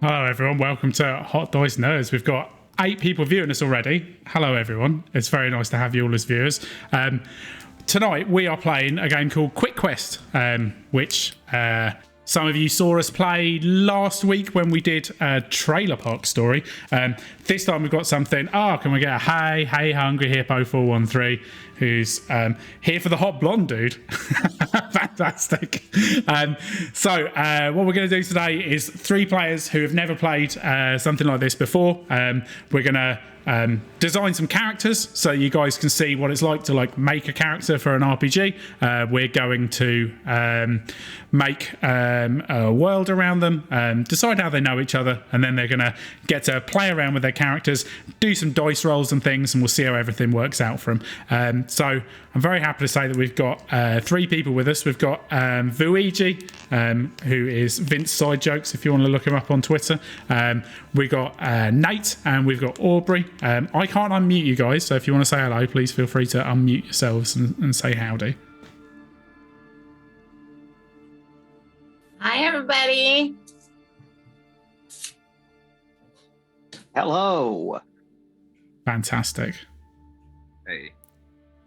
Hello, everyone. Welcome to Hot Dice Nerds. We've got 8 people viewing us already. Hello, everyone. It's very nice to have you all as viewers. Tonight, we are playing a game called Quick Quest, which some of you saw us play last week when we did a Trailer Park Story. This time, we've got something. Can we get a hey, Hungry Hippo 413, who's here for the hot blonde dude. Fantastic. So what we're going to do today is 3 players who have never played something like this before. We're going to design some characters so you guys can see what it's like to make a character for an RPG. We're going to make a world around them, decide how they know each other, and then they're going to get to play around with their characters, do some dice rolls and things, and we'll see how everything works out for them. So I'm very happy to say that we've got 3 people with us. We've got Vuigi, who is Vince Side Jokes, if you want to look him up on Twitter. We've got Nate, and we've got Aubrey. I can't unmute you guys, so if you want to say hello, please feel free to unmute yourselves and say howdy. Hi, everybody. Hello. Fantastic. Hey.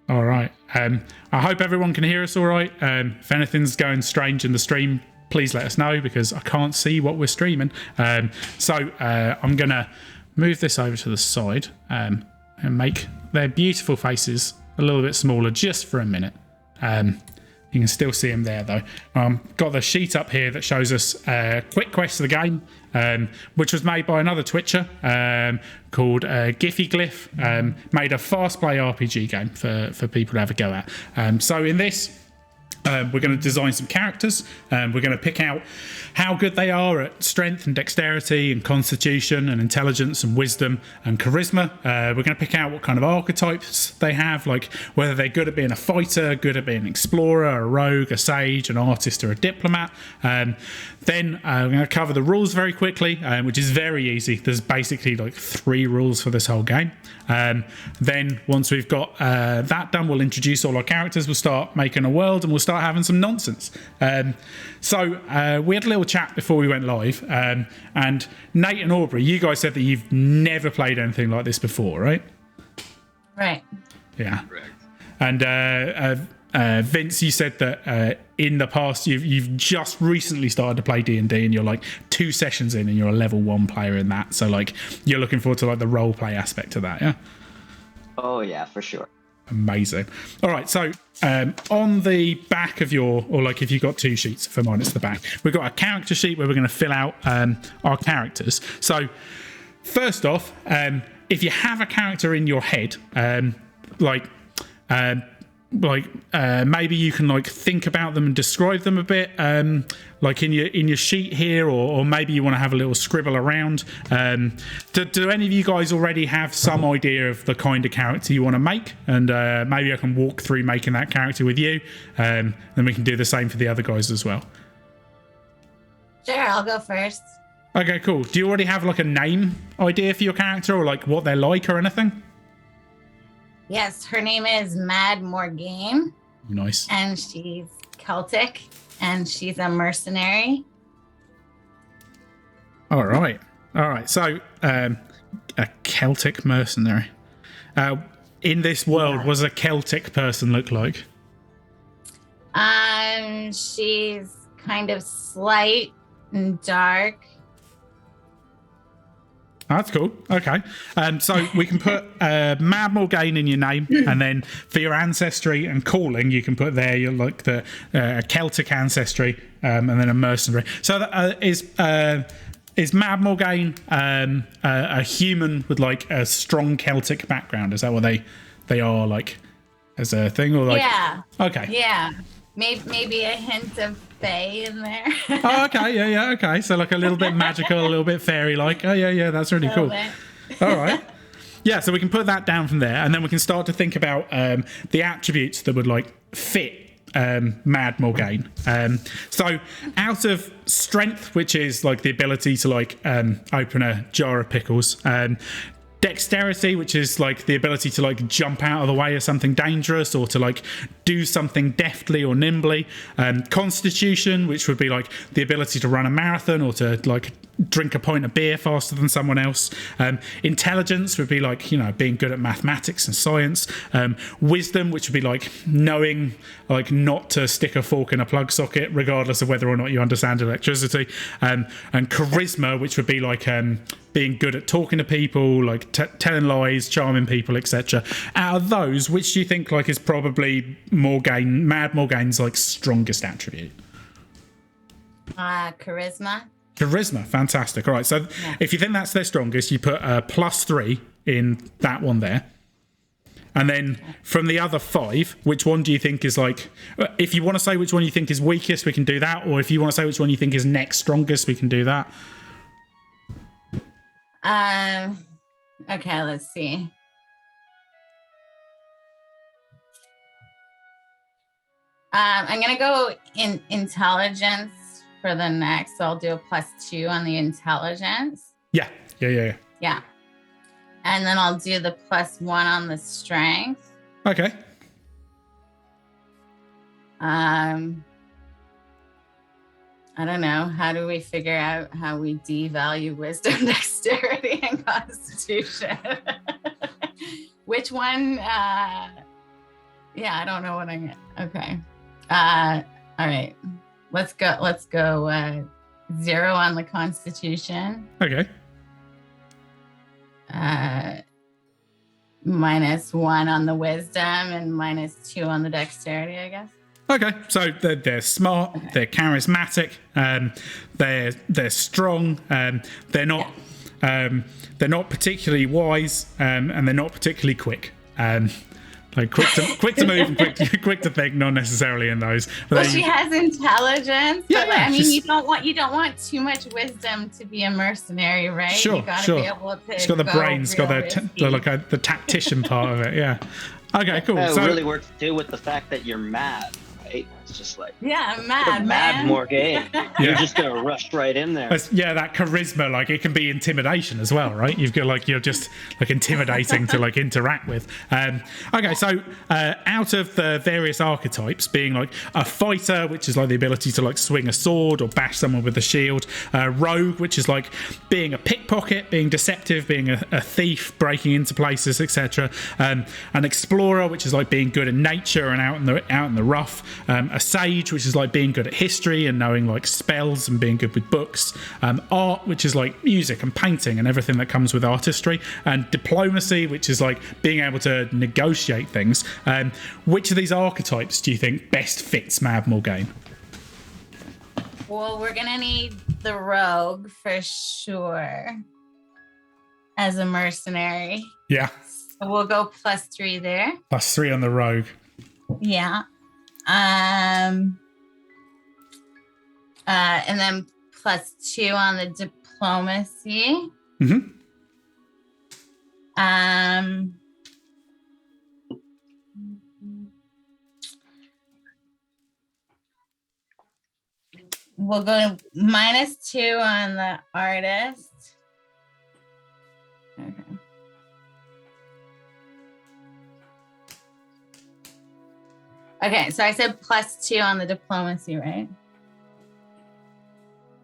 All right. I hope everyone can hear us all right. If anything's going strange in the stream, please let us know because I can't see what we're streaming. So I'm going to move this over to the side and make their beautiful faces a little bit smaller just for a minute. You can still see them there though. Got the sheet up here that shows us Quick Quest of the game, which was made by another Twitcher called Giphy Glyph. Made a fast play RPG game for people to have a go at. So in this, we're going to design some characters. We're going to pick out how good they are at strength and dexterity and constitution and intelligence and wisdom and charisma. We're going to pick out what kind of archetypes they have, like whether they're good at being a fighter, good at being an explorer, a rogue, a sage, an artist, or a diplomat. Then we're going to cover the rules very quickly, which is very easy. There's basically 3 rules for this whole game. Then once we've got that done, we'll introduce all our characters. We'll start making a world and we'll start having some nonsense. So we had a little chat before we went live, and Nate and Aubrey, you guys said that you've never played anything like this before, right? Right. Yeah. Correct. And Vince, you said that in the past you've just recently started to play D&D and you're 2 sessions in and you're a level 1 player in that, so you're looking forward to the role play aspect of that. Yeah. Oh yeah, for sure. Amazing. All right, so on the back of your, or if you've got 2 sheets, for mine it's the back, we've got a character sheet where we're going to fill out our characters. So first off, if you have a character in your head, maybe you can think about them and describe them a bit, in your sheet here, or maybe you want to have a little scribble around. Do any of you guys already have some idea of the kind of character you want to make? And maybe I can walk through making that character with you, then we can do the same for the other guys as well. Sure, I'll go first. Okay, cool. Do you already have a name idea for your character, or what they're like or anything? Yes, her name is Mad Morgaine. Nice. And she's Celtic, and she's a mercenary. All right. So, a Celtic mercenary. In this world, what does a Celtic person look like? She's kind of slight and dark. That's cool. Okay. So we can put Mad Morgaine in your name, and then for your ancestry and calling, you can put there your the Celtic ancestry, and then a mercenary. So that is Mad Morgaine a human with a strong Celtic background? Is that what they are as a thing, or Yeah. Okay. Yeah. Maybe a hint of fae in there. Oh, okay. Yeah. Okay. So a little bit magical, a little bit fairy-like. Oh, yeah. That's really cool. All right. Yeah. So we can put that down from there, and then we can start to think about the attributes that would fit Mad Morgaine. So out of strength, which is the ability to open a jar of pickles, Dexterity, which is like the ability to like jump out of the way of something dangerous or to like do something deftly or nimbly. Constitution, which would be like the ability to run a marathon or to like drink a pint of beer faster than someone else. Intelligence would be like, you know, being good at mathematics and science. Wisdom, which would be like knowing like not to stick a fork in a plug socket regardless of whether or not you understand electricity. And charisma, which would be like being good at talking to people, like telling lies, charming people, etc. Out of those, which do you think like is probably Mad Morgane's like strongest attribute? Charisma. Charisma, fantastic. All right, so if you think that's their strongest, you put +3 in that one there. And then from the other 5, which one do you think is like, if you want to say which one you think is weakest, we can do that. Or if you want to say which one you think is next strongest, we can do that. Okay, let's see. I'm going to go in intelligence for the next. So I'll do a +2 on the intelligence. Yeah. Yeah. And then I'll do the +1 on the strength. Okay. I don't know. How do we figure out how we devalue wisdom, dexterity, and constitution? Which one? Yeah, I don't know what I'm. Okay. All right. Let's go 0 on the constitution. Okay. -1 on the wisdom and -2 on the dexterity, I guess. Okay, so they're smart, they're charismatic, they're strong, they're not particularly wise, and they're not particularly quick. Like quick to move and quick to think, not necessarily in those. But she has intelligence. Yeah, but I mean, you don't want too much wisdom to be a mercenary, right? Sure, you gotta sure. be able to. She's got the brains, got the tactician part of it. Yeah. Okay, cool. It So really works too with the fact that you're mad, right? It's just like mad Mad Morgane. You're just gonna rush right in there. yeah, that charisma, like it can be intimidation as well, right? You've got like you're just like intimidating to like interact with. Okay, so out of the various archetypes, being like a fighter, which is like the ability to like swing a sword or bash someone with a shield, rogue, which is like being a pickpocket, being deceptive, being a thief, breaking into places, etc. An explorer, which is like being good in nature and out in the rough. A sage, which is like being good at history and knowing like spells and being good with books. Art, which is like music and painting and everything that comes with artistry. And diplomacy, which is like being able to negotiate things. Which of these archetypes do you think best fits Mad Morgane? Well, we're gonna need the rogue for sure as a mercenary. Yeah. So we'll go +3 there. +3 on the rogue. Yeah. And then +2 on the diplomacy. Mm-hmm. We'll go -2 on the artist. Okay. Okay, so I said +2 on the diplomacy, right?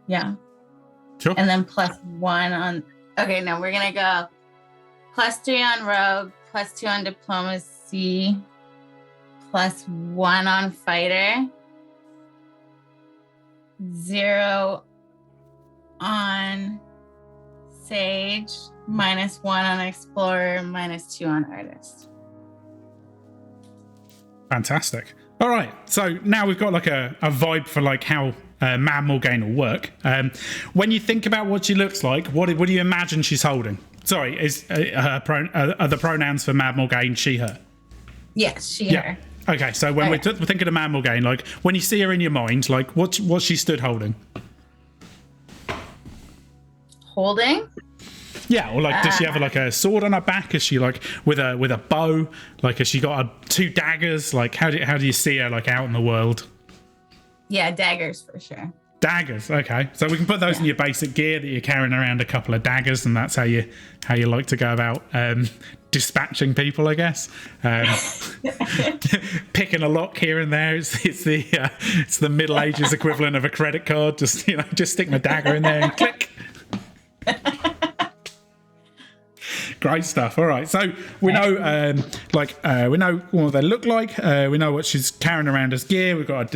Yeah. Sure. And then +1 on. Okay, no, we're gonna go +3 on rogue, +2 on diplomacy, +1 on fighter, 0 on sage, -1 on explorer, -2 on artist. Fantastic. All right, so now we've got like a vibe for like how Mad Morgane will work. When you think about what she looks like, what do you imagine she's holding? Sorry, is are the pronouns for Mad Morgane she, her? Yes, she, her. Okay, so when we're thinking of Mad Morgane, like when you see her in your mind, like what's she stood holding? Holding? Yeah, or like does she have like a sword on her back? Is she like with a bow? Like has she got 2 daggers? Like how do you see her like out in the world? Yeah, daggers for sure. Daggers. Okay, so we can put those in your basic gear that you're carrying around a couple of daggers, and that's how you like to go about dispatching people, I guess. Picking a lock here and there. It's the Middle Ages equivalent of a credit card. Just stick my dagger in there and click. Great stuff. All right, so we know, we know what they look like. We know what she's carrying around as gear. We've got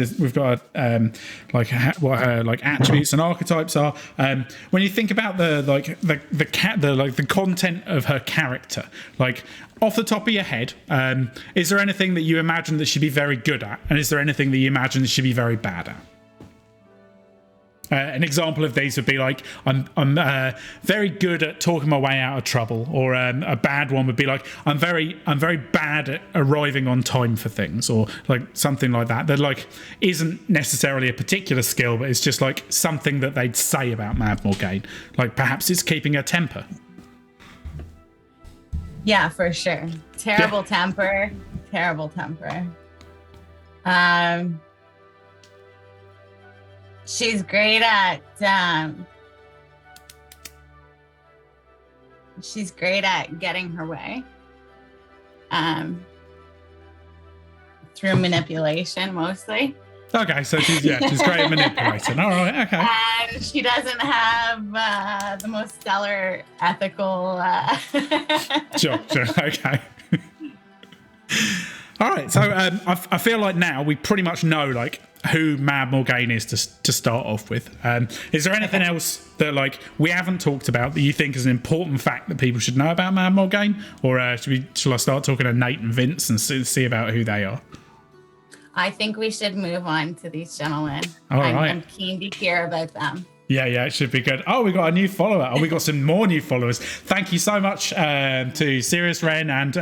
what her attributes and archetypes are. When you think about the content of her character, like off the top of your head, is there anything that you imagine that she'd be very good at, and is there anything that you imagine that she'd be very bad at? An example of these would be like, I'm very good at talking my way out of trouble, or a bad one would be like, I'm very bad at arriving on time for things, or like something like that. That like isn't necessarily a particular skill, but it's just like something that they'd say about Mad Morgaine. Like perhaps it's keeping her temper. Yeah, for sure. Terrible temper. She's great at getting her way through manipulation mostly. Okay, so she's great at manipulating. All right, okay. And she doesn't have the most stellar ethical. Sure, okay. All right, so I feel like now we pretty much know like who Mad Morgaine is to start off with. Is there anything else that like we haven't talked about that you think is an important fact that people should know about Mad Morgaine, or shall I start talking to Nate and Vince and see about who they are? I think we should move on to these gentlemen. All right. I'm keen to hear about them. Yeah, it should be good. Oh, we got a new follower. Oh, we got some more new followers. Thank you so much to Sirius Wren and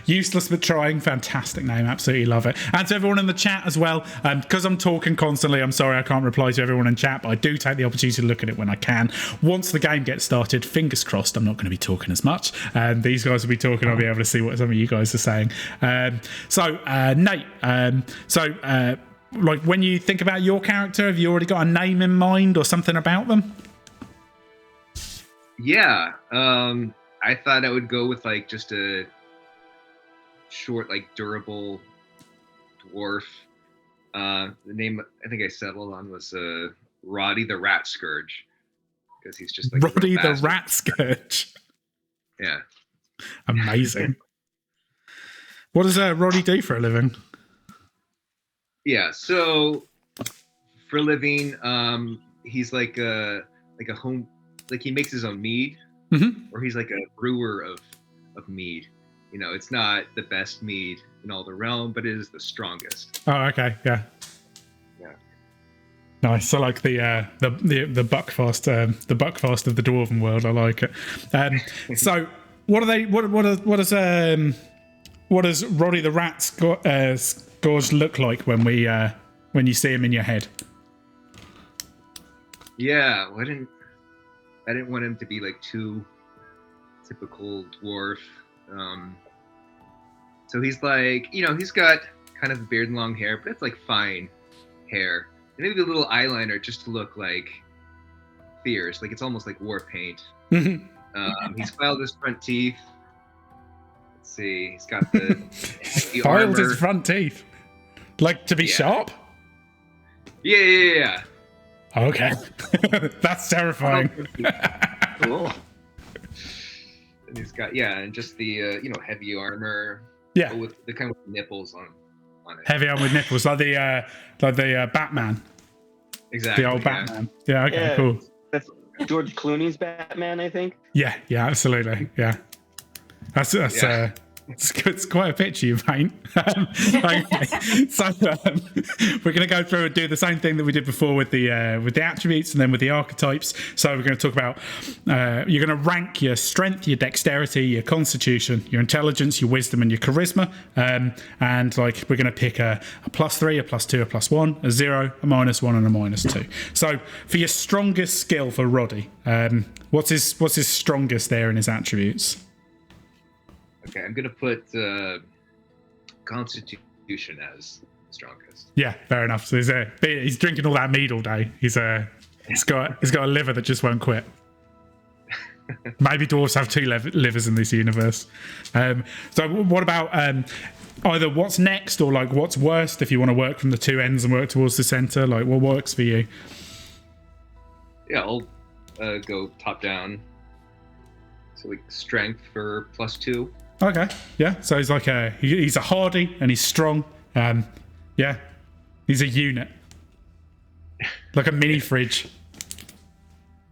Useless But Trying. Fantastic name. Absolutely love it. And to everyone in the chat as well. Because I'm talking constantly, I'm sorry I can't reply to everyone in chat, but I do take the opportunity to look at it when I can. Once the game gets started, fingers crossed, I'm not going to be talking as much. These guys will be talking. I'll be able to see what some of you guys are saying. Nate, like when you think about your character, have you already got a name in mind or something about them? Yeah, I thought I would go with like just a short, like durable dwarf. The name I think I settled on was Roddy the Rat Scourge, because he's just like Roddy the Rat Scourge. Yeah, amazing. What does Roddy do for a living? Yeah, so for a living, he's like a home, like he makes his own mead, or he's like a brewer of mead. You know, it's not the best mead in all the realm, but it is the strongest. Oh, okay, yeah. Nice. So like the Buckfast, the Buckfast of the Dwarven world. I like it. So what are they? What does Roddy the Rat Scourge look like when you see him in your head? Yeah, well, I didn't want him to be like too typical dwarf. So he's like, he's got kind of beard and long hair, but it's like fine hair, and maybe a little eyeliner just to look like fierce, like it's almost like war paint. He's filed his front teeth. Let's see, he's got the filed his front teeth, like to be sharp. Yeah. Okay, that's terrifying. Cool. And he's got and just the heavy armor. Yeah, with the kind of nipples on it. Heavy armor with nipples, like the Batman. Exactly. The old Batman. Yeah. Okay. Cool. That's George Clooney's Batman, I think. Yeah. Absolutely. Yeah. That's it's quite a picture you paint. Okay. So we're going to go through and do the same thing that we did before with the attributes and then with the archetypes. So we're going to talk about you're going to rank your strength, your dexterity, your constitution, your intelligence, your wisdom, and your charisma. And like we're going to pick a +3, a +2, a +1, a 0, a -1, and a -2. So for your strongest skill for Roddy, what's his strongest there in his attributes? Okay, I'm gonna put Constitution as strongest. Yeah, fair enough. So he's drinking all that mead all day. He's got a liver that just won't quit. Maybe dwarves have two livers in this universe. So what about either what's next or like what's worst if you want to work from the two ends and work towards the center? Like what works for you? Yeah, I'll go top down. So like strength for +2. Okay, yeah. So he's like he's a hardy and he's strong. Yeah, he's a unit, like a mini fridge.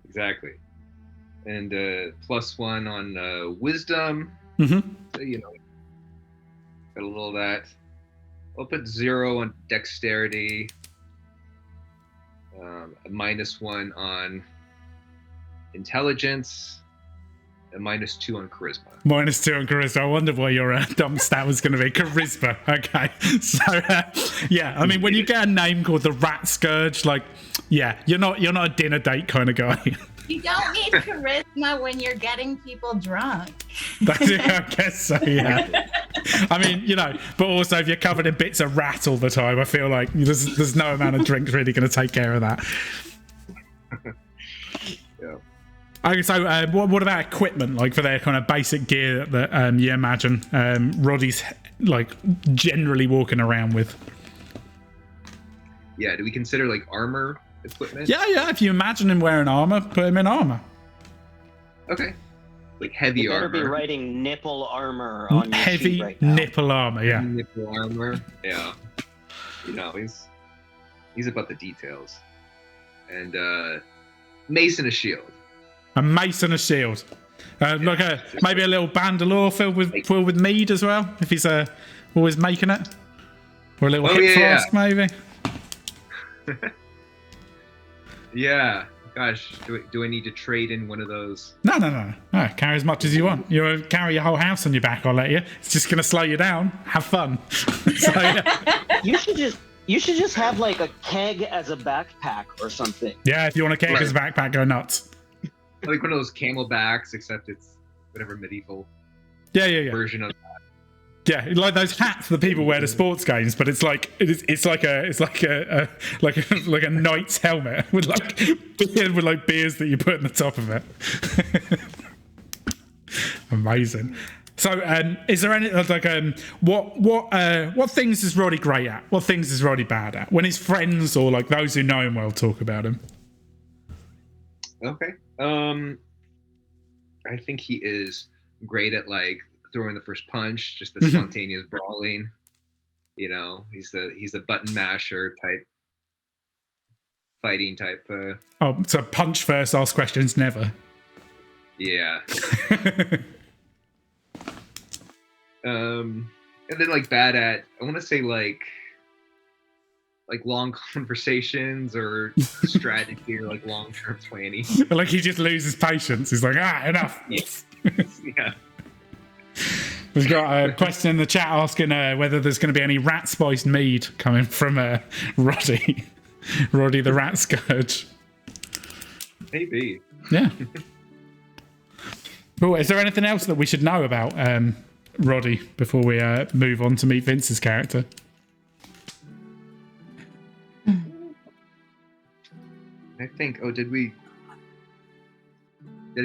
Exactly. And +1 on wisdom. Mm-hmm. So, you know, got a little of that. I'll put 0 on dexterity. A -1 on intelligence. A -2 on charisma. -2 on charisma. I wonder why your dumb stat was going to be charisma. Okay, so yeah, I mean, when you get a name called the Rat Scourge, like, yeah, you're not a dinner date kind of guy. You don't need charisma when you're getting people drunk. I guess so. Yeah. I mean, you know, but also if you're covered in bits of rat all the time, I feel like there's no amount of drinks really going to take care of that. Yeah. Okay, so what about equipment, like for their kind of basic gear that you imagine Roddy's like generally walking around with? Yeah, do we consider like armor equipment? Yeah, if you imagine him wearing armor, put him in armor. Okay. Like heavy You better armor. be writing nipple armor on your Heavy sheet right now. nipple armor, yeah. Nipple armor. Yeah. You know, he's about the details. And mace and a shield. A mace and a shield. Like maybe a little bandolier filled with mead as well, if he's always making it. Or a little hip flask, maybe. Yeah. Gosh, do I need to trade in one of those? No. Carry as much as you want. You carry your whole house on your back, I'll let you. It's just going to slow you down. Have fun. So, yeah. You should just have like a keg as a backpack or something. Yeah, if you want a keg as a backpack, go nuts. Like one of those camelbacks, except it's whatever medieval Yeah. version of that. Yeah, like those hats that people wear to sports games, but it's like a knight's helmet with like beers that you put in the top of it. Amazing. So, is there any like what things is Roddy great at? What things is Roddy bad at? When his friends or like those who know him well talk about him. Okay. I think he is great at like throwing the first punch, just the spontaneous brawling. You know, he's the button masher type, fighting type. Oh, so punch first, ask questions never. Yeah. And then like bad at, I want to say like long conversations or strategy or like long-term planning. Like he just loses patience. He's like, enough. Yes. Yeah. We've got a question in the chat asking whether there's going to be any rat spiced mead coming from Roddy. Roddy the Rat Scourge. Maybe. Yeah. Cool. Is there anything else that we should know about Roddy before we move on to meet Vince's character? I think. Oh, did he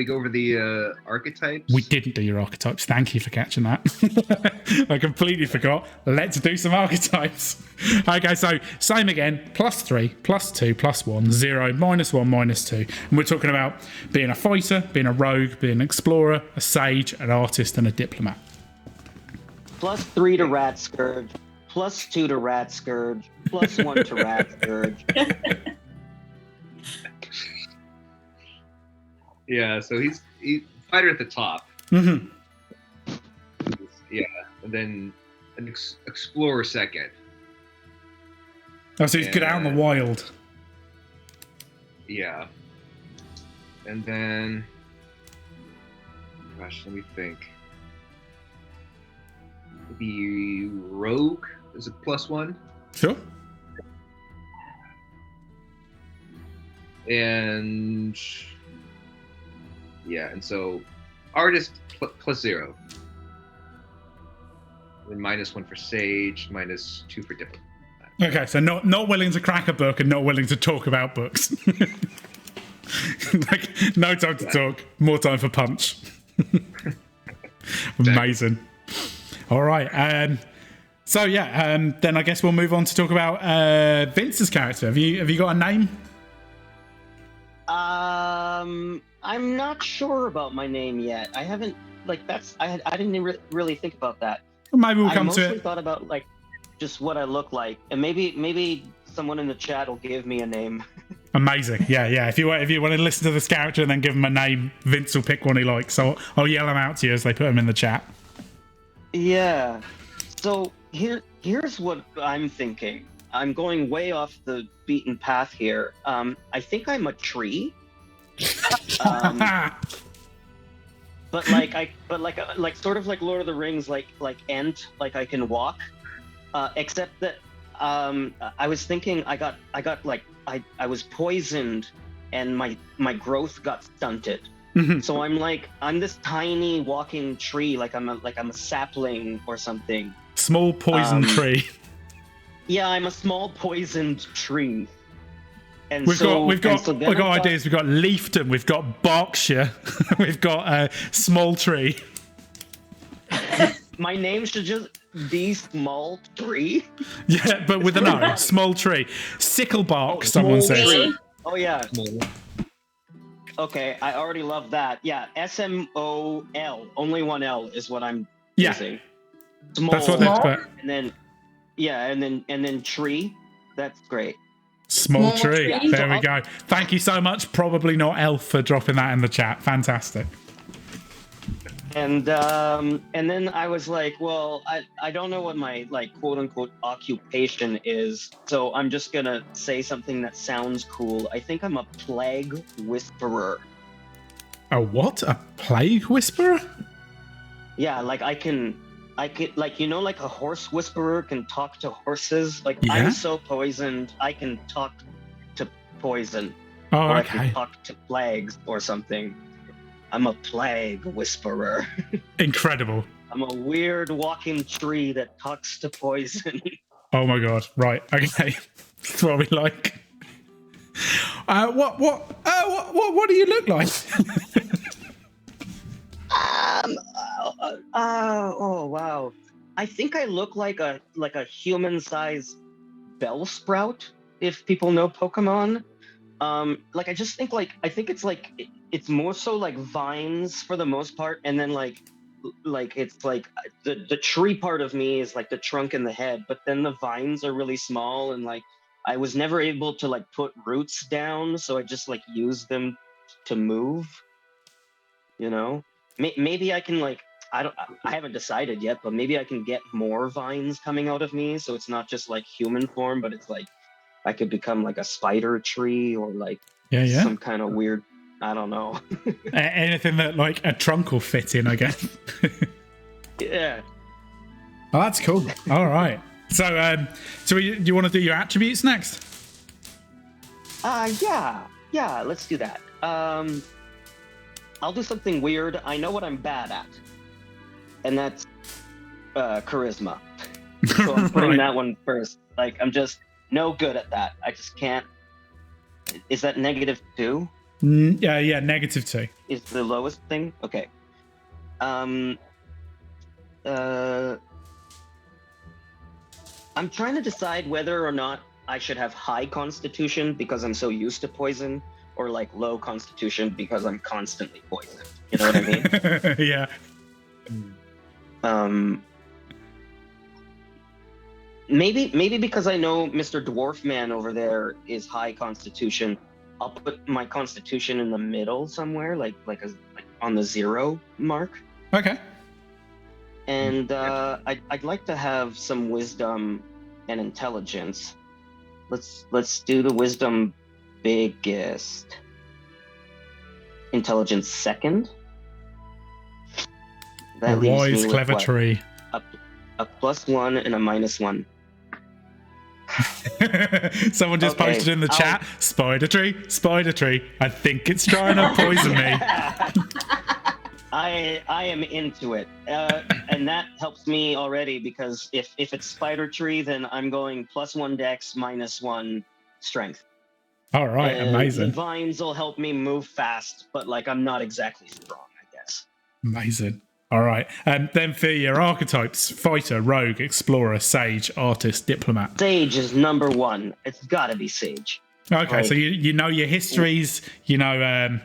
go over the archetypes? We didn't do your archetypes. Thank you for catching that. I completely forgot. Let's do some archetypes. Okay, so same again. +3, +2, +1, 0, -1, -2. And we're talking about being a fighter, being a rogue, being an explorer, a sage, an artist, and a diplomat. +3 to Rat Scourge, +2 to Rat Scourge, +1 to Rat Scourge. Yeah, so he's fighter at the top. Mm-hmm. Yeah, and then an explorer second. Oh, so he's good out in the wild. Yeah. And then, gosh, let me think. Maybe rogue is a +1. Sure. And yeah, and so artist +0. Then -1 for sage, -2 for diplomat. Okay, so not willing to crack a book and not willing to talk about books. Like, no time to talk, more time for punch. Amazing. All right. So yeah, then I guess we'll move on to talk about Vince's character. Have you got a name? I'm not sure about my name yet. I haven't I didn't really think about that. Well, maybe we'll I come to mostly it. thought about like just what I look like, and maybe someone in the chat will give me a name. Amazing. Yeah. If you want to listen to this character and then give him a name, Vince will pick one he likes. So I'll yell them out to you as they put them in the chat. Yeah. So here's what I'm thinking. I'm going way off the beaten path here. I think I'm a tree. But like sort of like Lord of the Rings, like Ent, like I can walk. Except that I was thinking I was poisoned and my growth got stunted. So I'm this tiny walking tree, like I'm a sapling or something. Small poison tree. Yeah, I'm a small poisoned tree. And We've got ideas. We've got Leafton. We've got Berkshire. We've got Small Tree. My name should just be Small Tree. Yeah, but with an O. Small Tree. Sicklebark. Someone says. Tree. Oh yeah. Okay, I already love that. Yeah, SMOL. Only one L is what I'm using. Small. That's what they put. And then tree. That's great. Small tree. tree. There we go. Thank you so much. Probably not Elf for dropping that in the chat. Fantastic. And then I was like, well, I don't know what my like quote unquote occupation is, so I'm just gonna say something that sounds cool. I think I'm a plague whisperer. A what? A plague whisperer? Yeah, like I could like like a horse whisperer can talk to horses. Like Yeah? I'm so poisoned, I can talk to poison. Oh, Or I okay. can talk to plagues or something. I'm a plague whisperer. Incredible. I'm a weird walking tree that talks to poison. Oh my god. Right. Okay. That's what we like. What do you look like? Oh wow. I think I look like a human-sized Bellsprout, if people know Pokemon. Like I just think I think it's more so like vines for the most part, and then like it's like the tree part of me is like the trunk and the head, but then the vines are really small, and like I was never able to like put roots down, so I just like use them to move. You know, maybe I can like I haven't decided yet, but maybe I can get more vines coming out of me, so it's not just like human form, but it's like I could become like a spider tree or like some kind of weird, I don't know. Anything that like a trunk will fit in, I guess. Yeah. Oh, that's cool. All right. So, do you want to do your attributes next? Yeah. Let's do that. I'll do something weird. I know what I'm bad at, and that's charisma. So I'm putting Right. that one first. Like I'm just no good at that. I just can't. Is that -2? Yeah, -2. Is the lowest thing? Okay. I'm trying to decide whether or not I should have high constitution because I'm so used to poison, or like low constitution because I'm constantly poisoned. You know what I mean? Yeah. Maybe because I know Mr. Dwarf Man over there is high constitution, I'll put my constitution in the middle somewhere, like on the 0 mark. Okay. And I'd like to have some wisdom and intelligence. Let's do the wisdom biggest. Intelligence second. A leaves wise, me with clever what? tree. A +1 and a -1. Someone just Okay, posted in the chat, spider tree. I think it's trying to poison me. I am into it, and that helps me already because if it's spider tree, then I'm going +1 dex, -1 strength. All right, And amazing. Vines will help me move fast, but like I'm not exactly strong, I guess. Amazing. All right. And then for your archetypes, fighter, rogue, explorer, sage, artist, diplomat. Sage is number 1. It's got to be Sage. Okay, Like- so you know your histories, the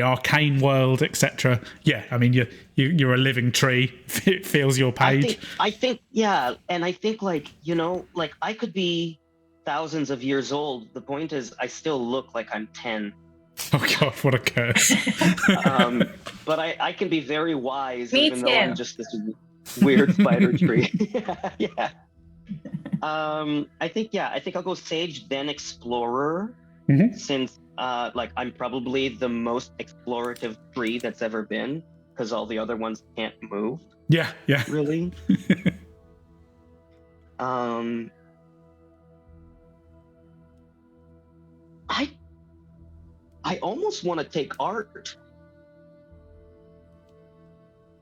arcane world, etc. Yeah, I mean you're a living tree. It feels your page. I think, yeah, and I think like I could be thousands of years old. The point is, I still look like I'm 10. Oh God, what a curse! But I can be very wise, Me even though too. I'm just this weird spider tree. Yeah. I think I'll go Sage, then Explorer, Mhm. since I'm probably the most explorative tree that's ever been, because all the other ones can't move Yeah. really. I almost want to take art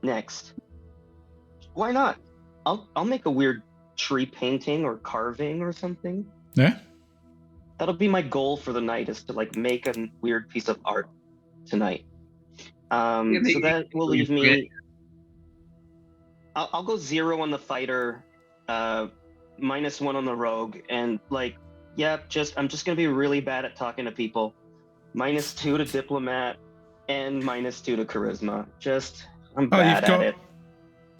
next. Why not? I'll make a weird tree painting or carving or something. Yeah. That'll be my goal for the night, is to like make a weird piece of art tonight. So that will leave me. I'll go 0 on the fighter, -1 on the rogue, and I'm just gonna be really bad at talking to people. -2 to diplomat, and -2 to charisma. I'm bad at it.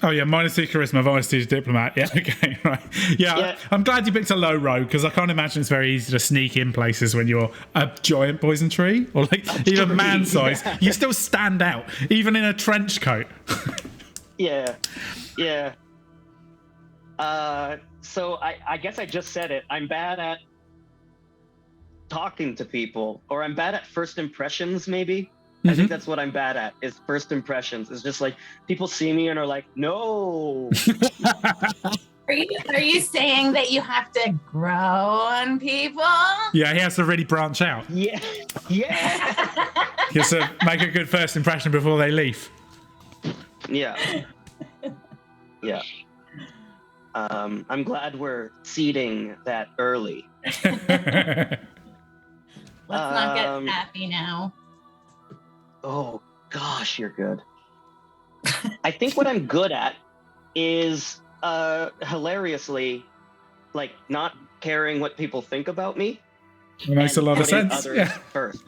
Oh yeah, -2 charisma, -2 diplomat. Yeah, okay, right. Yeah, I'm glad you picked a low rogue because I can't imagine it's very easy to sneak in places when you're a giant poison tree or like even man size. Yeah. You still stand out, even in a trench coat. Yeah. So I guess I just said it. I'm bad at talking to people, or I'm bad at first impressions, maybe. I think that's what I'm bad at, is first impressions. It's just like people see me and are like, no. Are you saying that you have to grow on people? Yeah, he has to really branch out. Yeah. He has to make a good first impression before they leave. Yeah. I'm glad we're seeding that early. Let's not get happy now. Oh gosh, you're good. I think what I'm good at is hilariously like not caring what people think about me. It makes a and lot of putting sense. others Yeah. first.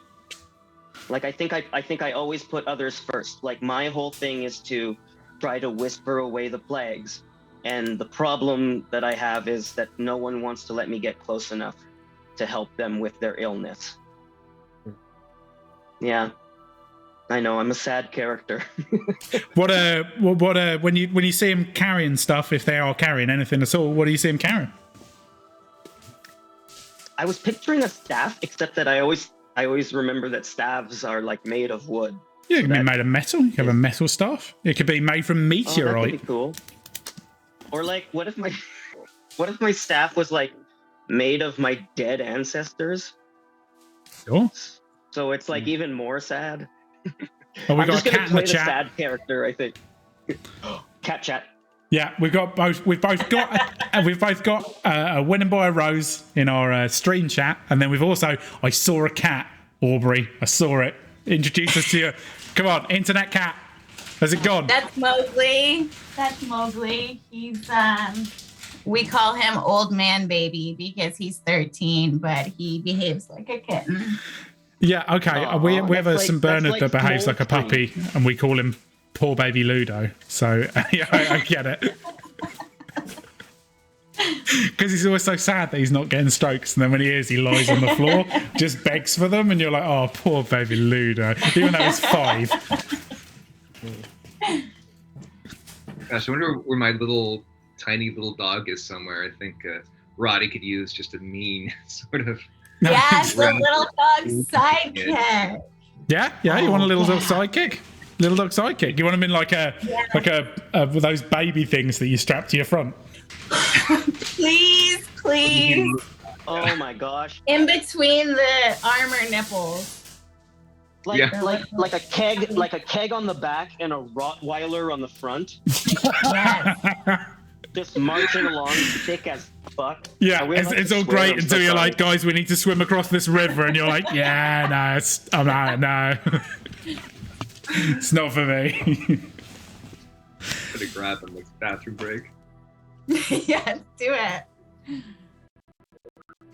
Like I think I always put others first. Like my whole thing is to try to whisper away the plagues. And the problem that I have is that no one wants to let me get close enough to help them with their illness. Yeah. I know, I'm a sad character. What when you see him carrying stuff, if they are carrying anything at all, what do you see him carrying? I was picturing a staff, except that I always remember that staves are like made of wood. Yeah, it can be That- made of metal. You can have a metal staff. It could be made from Oh, that meteorite. could be cool. Or like, what if my staff was like made of my dead ancestors? Sure. So it's like even more sad. Oh, we I'm got just a gonna cat in play the the chat. sad character, I think. Cat chat. Yeah, we've both got a winning by a rose in our stream chat, and then we've also, I saw a cat, Aubrey. I saw it. Introduce us to you. Come on, internet cat. Has it gone? That's Mowgli. He's we call him Old Man Baby because he's 13, but he behaves like a kitten. Yeah, okay. Aw, we have a that's St. like- Bernard that's that like behaves like a poultry. puppy, and we call him Poor Baby Ludo. So, yeah, I get it. Because he's always so sad that he's not getting strokes, and then when he is, he lies on the floor, just begs for them, and you're like, oh, poor baby Ludo, even though he's 5. Gosh, I wonder where my tiny little dog is somewhere. I think Roddy could use just a mean sort of. Yes, the Right. little dog sidekick. Yeah, you want a little dog yeah. sidekick? Little dog sidekick. You want him in like a those baby things that you strap to your front? Please. Oh my gosh. In between the armor nipples. Like Yeah. like a keg on the back and a Rottweiler on the front, Yes. just marching along, thick as fuck. Yeah, Are we allowed it's to all swear? great I'm until so you're sorry. like, guys, we need to swim across this river, and you're like, yeah, no, I'm not, no, it's not for me. Gonna grab him like bathroom break. Yes, do it.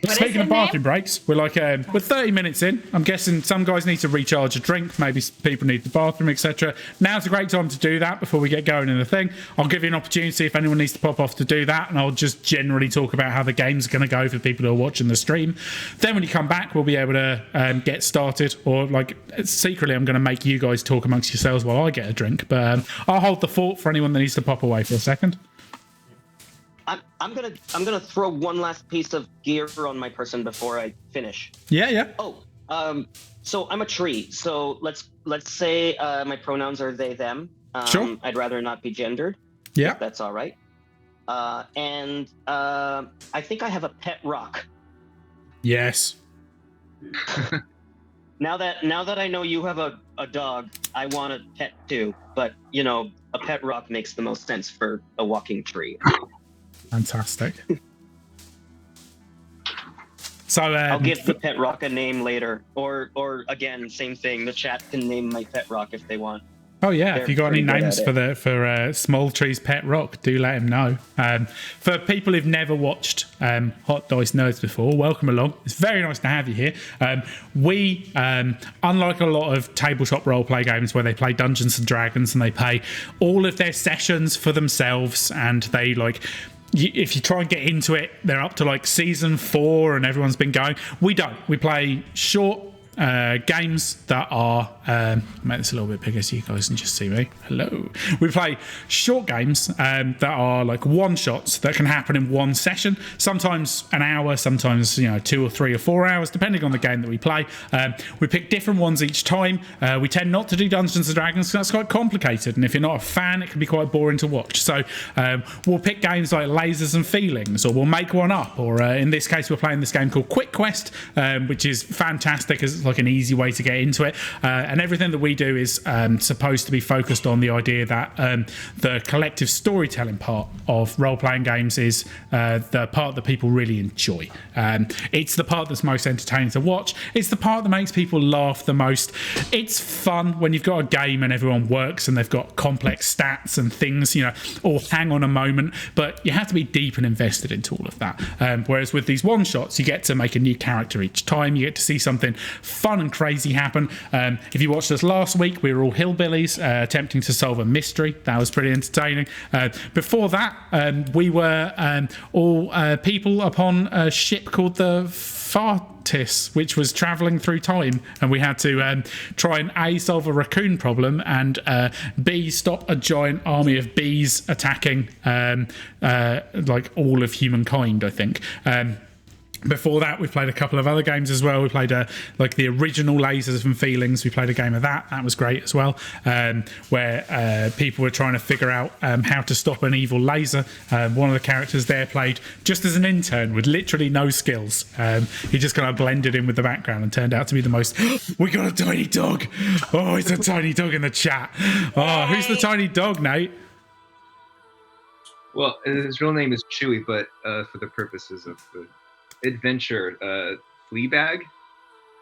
What is Speaking his of bathroom name? breaks, we're 30 minutes in. I'm guessing some guys need to recharge a drink. Maybe people need the bathroom, etc. Now's a great time to do that before we get going in the thing. I'll give you an opportunity if anyone needs to pop off to do that, and I'll just generally talk about how the game's going to go for people who are watching the stream. Then when you come back, we'll be able to get started, or secretly, I'm going to make you guys talk amongst yourselves while I get a drink. But I'll hold the fort for anyone that needs to pop away for a second. I'm gonna throw one last piece of gear on my person before I finish. Yeah. Oh, so I'm a tree. So let's say my pronouns are they them. Sure. I'd rather not be gendered. Yeah. If that's all right. And I think I have a pet rock. Yes. Now that I know you have a dog, I want a pet too. But a pet rock makes the most sense for a walking tree. Fantastic. So I'll give the pet rock a name later, or again, same thing. The chat can name my pet rock if they want. Oh yeah, They're if you got any pretty good names at for Small Tree's Pet Rock, do let him know. For people who've never watched Hot Dice Nerds before, welcome along. It's very nice to have you here. We, unlike a lot of tabletop roleplay games where they play Dungeons and Dragons and they pay all of their sessions for themselves, and they if you try and get into it, they're up to season 4 and everyone's been going. We don't. We play short games that are make this a little bit bigger so you guys can just see me. Hello. We play short games that are one shots that can happen in one session, sometimes an hour, sometimes 2 or 3 or 4 hours, depending on the game that we play. We pick different ones each time. We tend not to do Dungeons and Dragons because that's quite complicated, and if you're not a fan, it can be quite boring to watch. So we'll pick games like Lasers and Feelings, or we'll make one up, or in this case we're playing this game called Quick Quest, which is fantastic as an easy way to get into it, and everything that we do is supposed to be focused on the idea that the collective storytelling part of role-playing games is the part that people really enjoy. It's the part that's most entertaining to watch. It's the part that makes people laugh the most. It's fun when you've got a game and everyone works and they've got complex stats and things, all hang on a moment, but you have to be deep and invested into all of that. Whereas with these one-shots, you get to make a new character each time. You get to see something fun and crazy happen. If you watched us last week, we were all hillbillies attempting to solve a mystery. That was pretty entertaining. Before that, we were all people upon a ship called the Fartis, which was travelling through time, and we had to try and A, solve a raccoon problem, and B, stop a giant army of bees attacking all of humankind, I think. Before that, we played a couple of other games as well. We played the original Lasers and Feelings. We played a game of that. That was great as well, where people were trying to figure out how to stop an evil laser. One of the characters there played just as an intern with literally no skills. He just kind of blended in with the background and turned out to be the most... We got a tiny dog. Oh, it's a tiny dog in the chat. Oh, who's the tiny dog, Nate? Well, his real name is Chewy, but for the purposes of the adventure, Fleabag.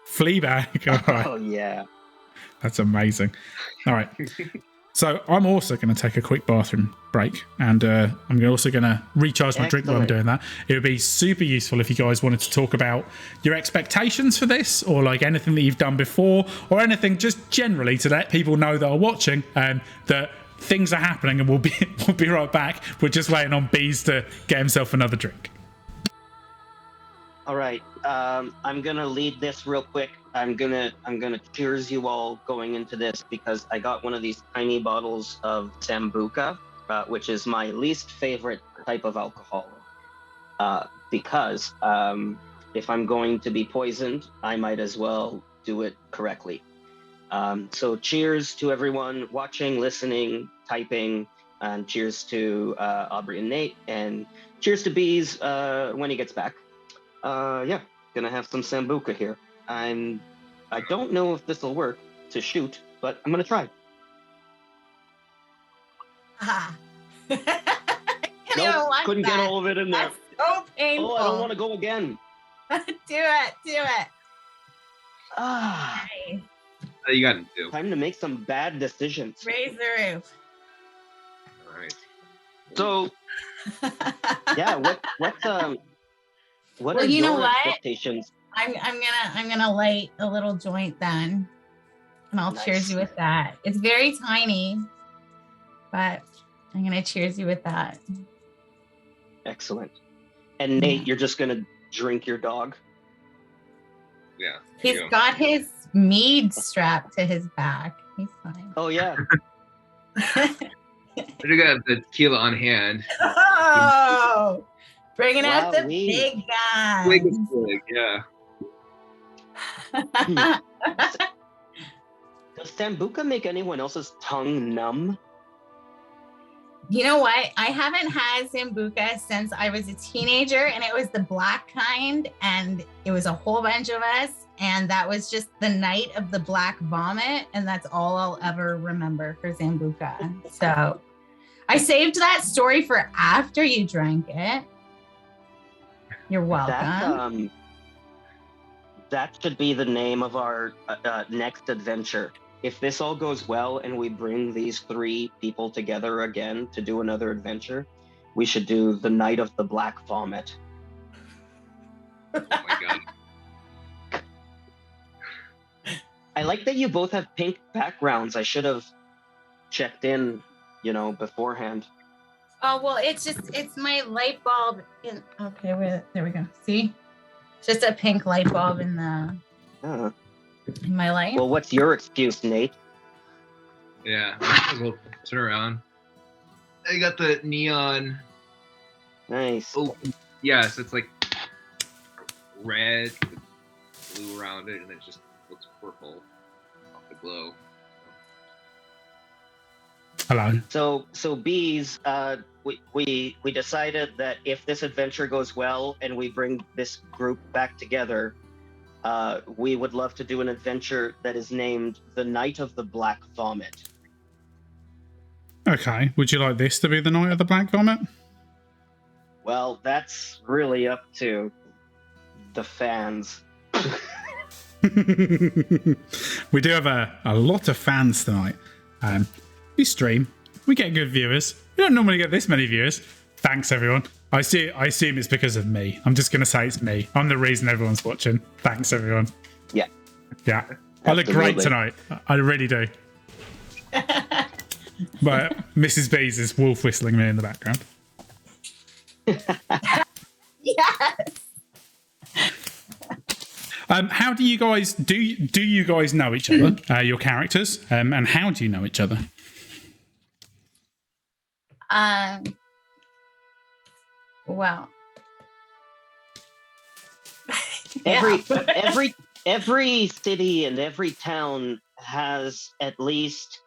Fleabag. All right. Oh yeah, that's amazing. All right. So I'm also going to take a quick bathroom break, and I'm also going to recharge my drink while I'm doing that. It would be super useful if you guys wanted to talk about your expectations for this, or anything that you've done before, or anything just generally to let people know that are watching that things are happening, and we'll be right back. We're just waiting on Bees to get himself another drink. All right, I'm gonna lead this real quick. I'm gonna cheers you all going into this because I got one of these tiny bottles of Sambuca, which is my least favorite type of alcohol. Because if I'm going to be poisoned, I might as well do it correctly. So cheers to everyone watching, listening, typing, and cheers to Aubrey and Nate, and cheers to Bees when he gets back. Gonna have some Sambuca here. I don't know if this will work. to shoot, but I'm gonna try. Ah. Nope, couldn't get all of it in there. That's so painful. Oh, I don't want to go again. Do it. Ah, Nice. You got it too. time to make some bad decisions. Raise the roof. All right. So, yeah, what Well, are you know your what? expectations? I'm gonna light a little joint then, and I'll Nice. cheers you with that. It's very tiny, but I'm gonna cheers you with that. Excellent. And Nate, you're just gonna drink your dog? Yeah. He's there you go. got his mead strapped to his back. He's fine. Oh yeah. I got the tequila on hand. Oh, bringing out the Wowee. big Big as guns. big, yeah. Does Sambuca make anyone else's tongue numb? You know what? I haven't had Sambuca since I was a teenager, and it was the black kind, and it was a whole bunch of us, and that was just the night of the black vomit, and that's all I'll ever remember for Sambuca. So I saved that story for after you drank it. You're welcome. That should be the name of our next adventure. If this all goes well and we bring these 3 people together again to do another adventure, we should do the Night of the Black Vomit. Oh my god. I like that you both have pink backgrounds. I should have checked in, beforehand. Oh, well, it's my light bulb. Okay, there we go. See? It's just a pink light bulb in my light. Well, what's your excuse, Nate? Yeah. Might as well turn around. I got the neon. Nice. Oh, yeah. So it's like red, with blue around it, and it just looks purple off the glow. Hello. So bees, we decided that if this adventure goes well and we bring this group back together, we would love to do an adventure that is named The Night of the Black Vomit. Okay. Would you like this to be the Night of the Black Vomit? Well, that's really up to the fans. We do have a lot of fans tonight. We stream. We get good viewers. We don't normally get this many viewers. Thanks, everyone. I assume it's because of me. I'm just going to say it's me. I'm the reason everyone's watching. Thanks, everyone. Yeah. Yeah. I look great Absolutely. tonight. I really do. But Mrs. Bees is wolf whistling me in the background. Yes. How do you guys do you guys know each other? Your characters, and how do you know each other? Well. Every city and every town has at least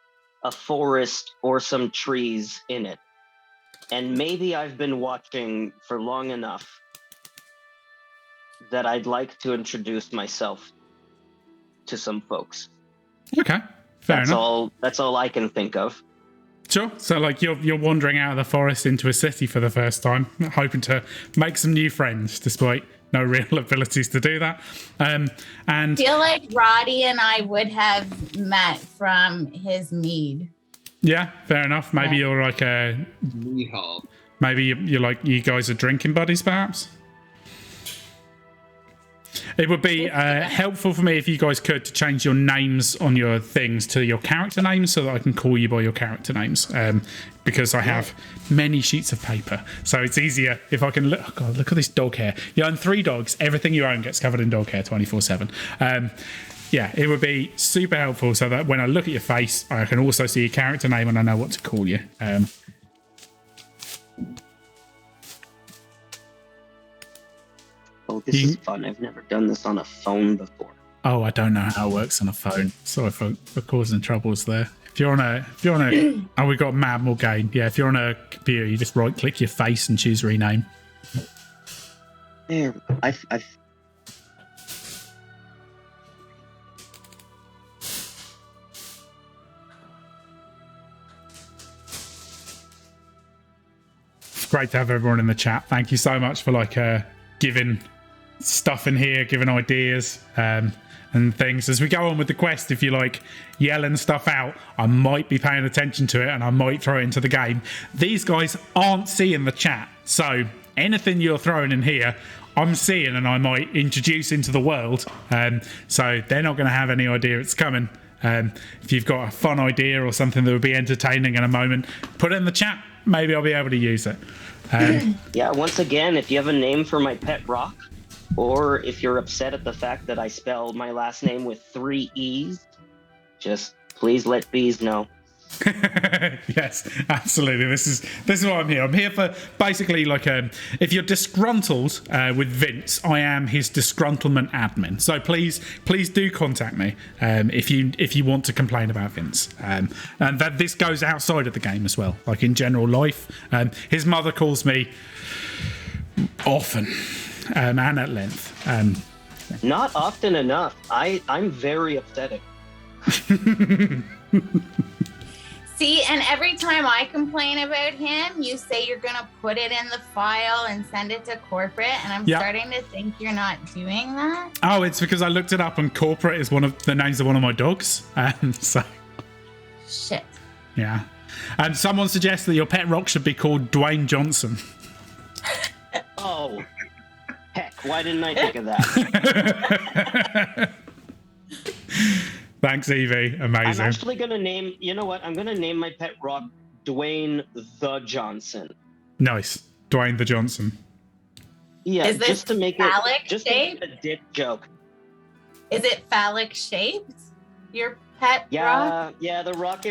a forest or some trees in it. And maybe I've been watching for long enough that I'd like to introduce myself to some folks. Okay, fair enough. That's all I can think of. Sure. So, like, you're wandering out of the forest into a city for the first time, hoping to make some new friends, despite no real abilities to do that. And I feel like Roddy and I would have met from his mead. yeah, fair enough. Maybe Yeah. you're like Mead hall. maybe you're like, you guys are drinking buddies, perhaps. It would be helpful for me if you guys could to change your names on your things to your character names so that I can call you by your character names. Because I have many sheets of paper. So it's easier if I can look. Oh God, look at this dog hair. You own 3 dogs. Everything you own gets covered in dog hair 24/7. Yeah, it would be super helpful so that when I look at your face, I can also see your character name and I know what to call you. Oh, this is fun. I've never done this on a phone before. Oh, I don't know how it works on a phone. Sorry for causing troubles there. If you're on a, oh, we got Mad Morgaine. Yeah, if you're on a computer, you just right click your face and choose rename. There, great to have everyone in the chat. Thank you so much for like giving stuff in here, giving ideas and things. As we go on with the quest, if you like yelling stuff out, I might be paying attention to it and I might throw it into the game. These guys aren't seeing the chat, so anything you're throwing in here, I'm seeing and I might introduce into the world. So they're not going to have any idea it's coming. If you've got a fun idea or something that would be entertaining in a moment, put it in the chat. Maybe I'll be able to use it. Yeah, once again, if you have a name for my pet rock, or if you're upset at the fact that I spelled my last name with 3 E's, just please let bees know. Yes, absolutely. This is why I'm here. I'm here for basically like if you're disgruntled with Vince, I am his disgruntlement admin. So please do contact me if you want to complain about Vince. And that this goes outside of the game as well, like in general life. His mother calls me often and at length. Not often enough. I'm very upsetting. See, and every time I complain about him, you say you're going to put it in the file and send it to corporate, and I'm starting to think you're not doing that. Oh, it's because I looked it up and corporate is one of the names of one of my dogs. So Shit. yeah. And someone suggests that your pet rock should be called Dwayne Johnson. Oh, heck, why didn't I think of that? Thanks, Evie. Amazing. I'm actually going to name, you know what? I'm going to name my pet rock Dwayne the Johnson. Nice. Dwayne the Johnson. Yeah, Is this just to make phallic it just to shape? make a dick joke. Is it phallic shaped? Your pet rock? Yeah, the rock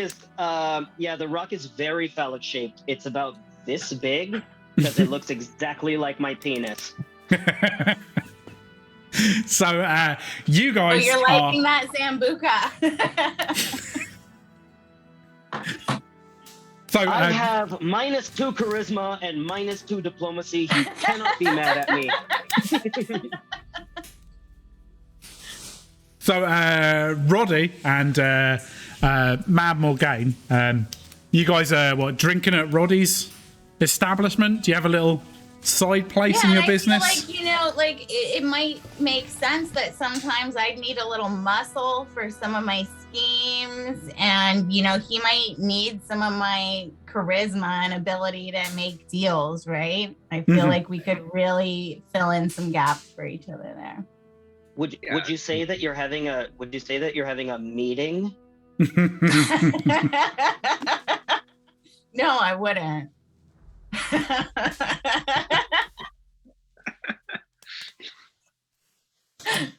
is very phallic shaped. It's about this big because it looks exactly like my penis. So you guys you're liking that Zambuca. So I have -2 charisma and -2 diplomacy. You cannot be mad at me. So Roddy and Mad Morgaine, you guys are drinking at Roddy's establishment? Do you have a little side place in your business? I feel like, it might make sense that sometimes I'd need a little muscle for some of my schemes, and he might need some of my charisma and ability to make deals, right? I feel like we could really fill in some gaps for each other there. Would you say that you're having a meeting? No, I wouldn't.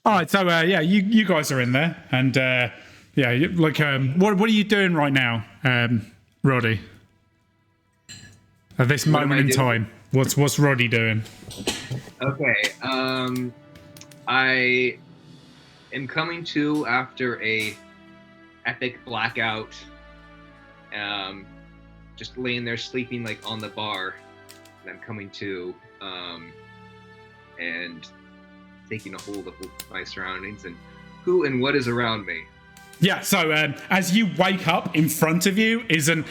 All right, so you guys are in there, and what are you doing right now, Roddy? At this moment in time, what's Roddy doing? Okay, I am coming to after a epic blackout. Just laying there sleeping like on the bar, and I'm coming to and taking a hold of my surroundings and who and what is around me. Yeah, so as you wake up, in front of you is an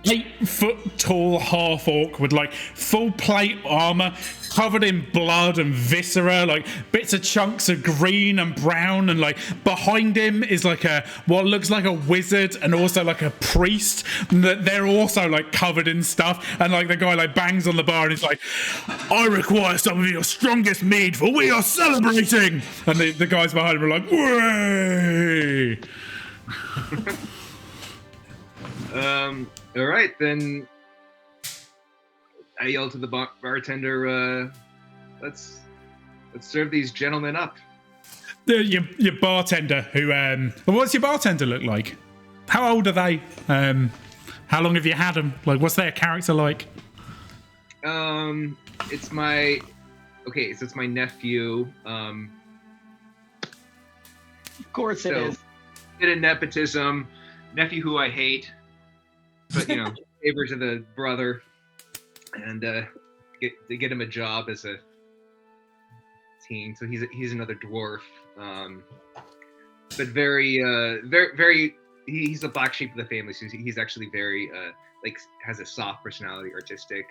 8-foot tall half orc with like full plate armor, covered in blood and viscera, like bits of chunks of green and brown, and like behind him is like what looks like a wizard and also like a priest. They're also like covered in stuff, and like the guy like bangs on the bar and he's like, "I require some of your strongest mead, for we are celebrating." And the guys behind him are like, "Way!" All right, then I yell to the bartender, let's serve these gentlemen up. Your bartender, who what's your bartender look like? How old are they? How long have you had them? Like, what's their character like? It's my nephew. Of course it is. Bit of nepotism, nephew who I hate, but favor to the brother, and get him a job as a teen. So he's another dwarf, but very he's the black sheep of the family. So he's actually very has a soft personality, artistic.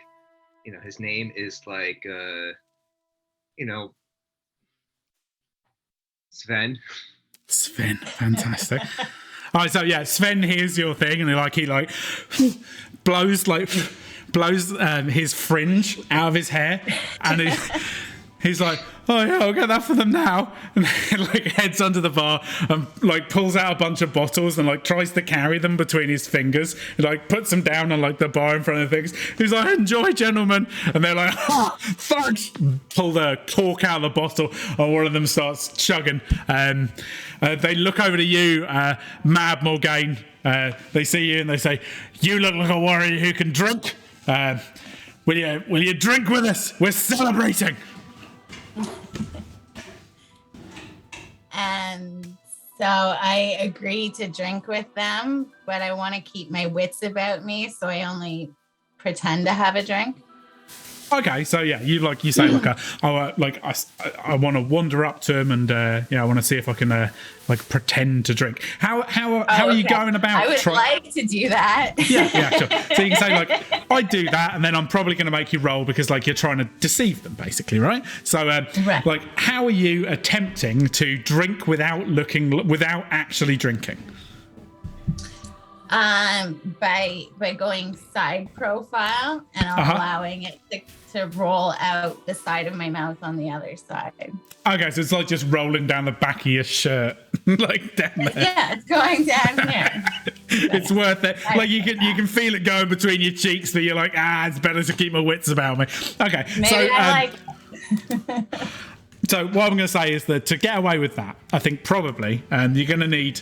his name is like Sven. Sven, fantastic. All right, so yeah, Sven hears your thing, and he blows his fringe out of his hair, and he's like, "Oh yeah, I'll get that for them now," and heads under the bar and pulls out a bunch of bottles and tries to carry them between his fingers, and puts them down on the bar in front of things. He's like, "Enjoy, gentlemen," and they're like, "Oh, thanks!" Pull the cork out of the bottle, and one of them starts chugging. They look over to you, Mad Morgaine. They see you and they say, "You look like a warrior who can drink. Will you drink with us? We're celebrating." And so I agree to drink with them, but I want to keep my wits about me, so I only pretend to have a drink. Okay, so yeah, you say I want to wander up to him and I want to see if I can pretend to drink. How are you going about? I would like to do that. Yeah, sure. So you can say I do that, and then I'm probably going to make you roll because you're trying to deceive them, basically, right? So right. How are you attempting to drink without actually drinking? By going side profile and allowing it to roll out the side of my mouth on the other side. Okay, so it's just rolling down the back of your shirt, down there. Yeah, it's going down here. It's worth it. You can feel it going between your cheeks, but you're it's better to keep my wits about me. Okay, Maybe So what I'm going to say is that to get away with that, I think probably you're going to need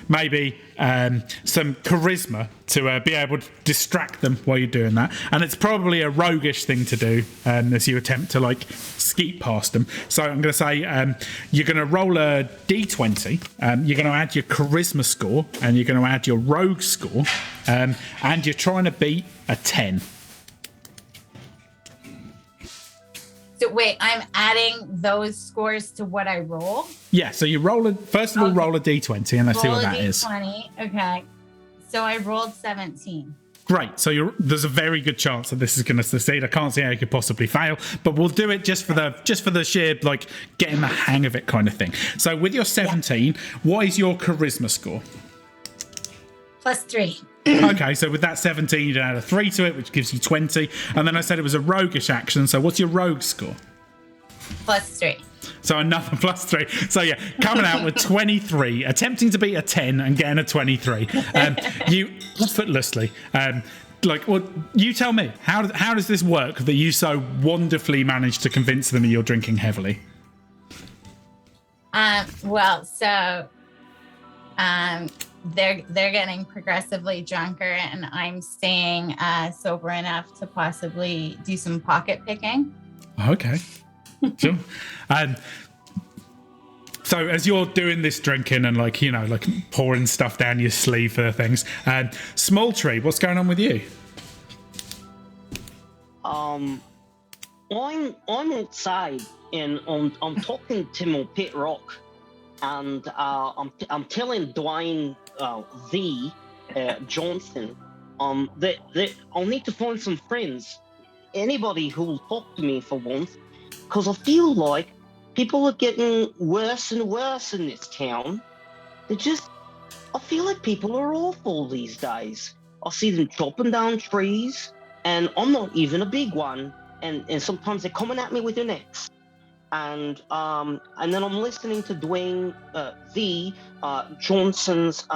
maybe some charisma to be able to distract them while you're doing that. And it's probably a roguish thing to do as you attempt to skeet past them. So I'm going to say you're going to roll a d20. You're going to add your charisma score and you're going to add your rogue score. And you're trying to beat a 10. So wait, I'm adding those scores to what I roll? Yeah, so you roll first of all, roll a d20 and let's see what that is. Okay. So I rolled 17. Great. So there's a very good chance that this is going to succeed. I can't see how you could possibly fail, but we'll do it just for the sheer getting the hang of it kind of thing. So with your 17, what is your charisma score? +3. Okay, so with that 17, you add a 3 to it, which gives you 20. And then I said it was a roguish action. So what's your rogue score? +3. So another +3. So yeah, coming out with 23, attempting to beat a 10 and getting a 23. You effortlessly. You tell me, how does this work that you so wonderfully manage to convince them that you're drinking heavily? They're getting progressively drunker, and I'm staying sober enough to possibly do some pocket picking. Okay, sure. So as you're doing this drinking and pouring stuff down your sleeve for things, Small Tree, what's going on with you? I'm outside and I'm talking to my pet rock, and I'm telling Dwayne Johnson that I'll need to find some friends, anybody who will talk to me for once, because I feel like people are getting worse and worse in this town. I feel like people are awful these days. I see them chopping down trees, and I'm not even a big one, and sometimes they're coming at me with an axe. And then I'm listening to Dwayne Johnson's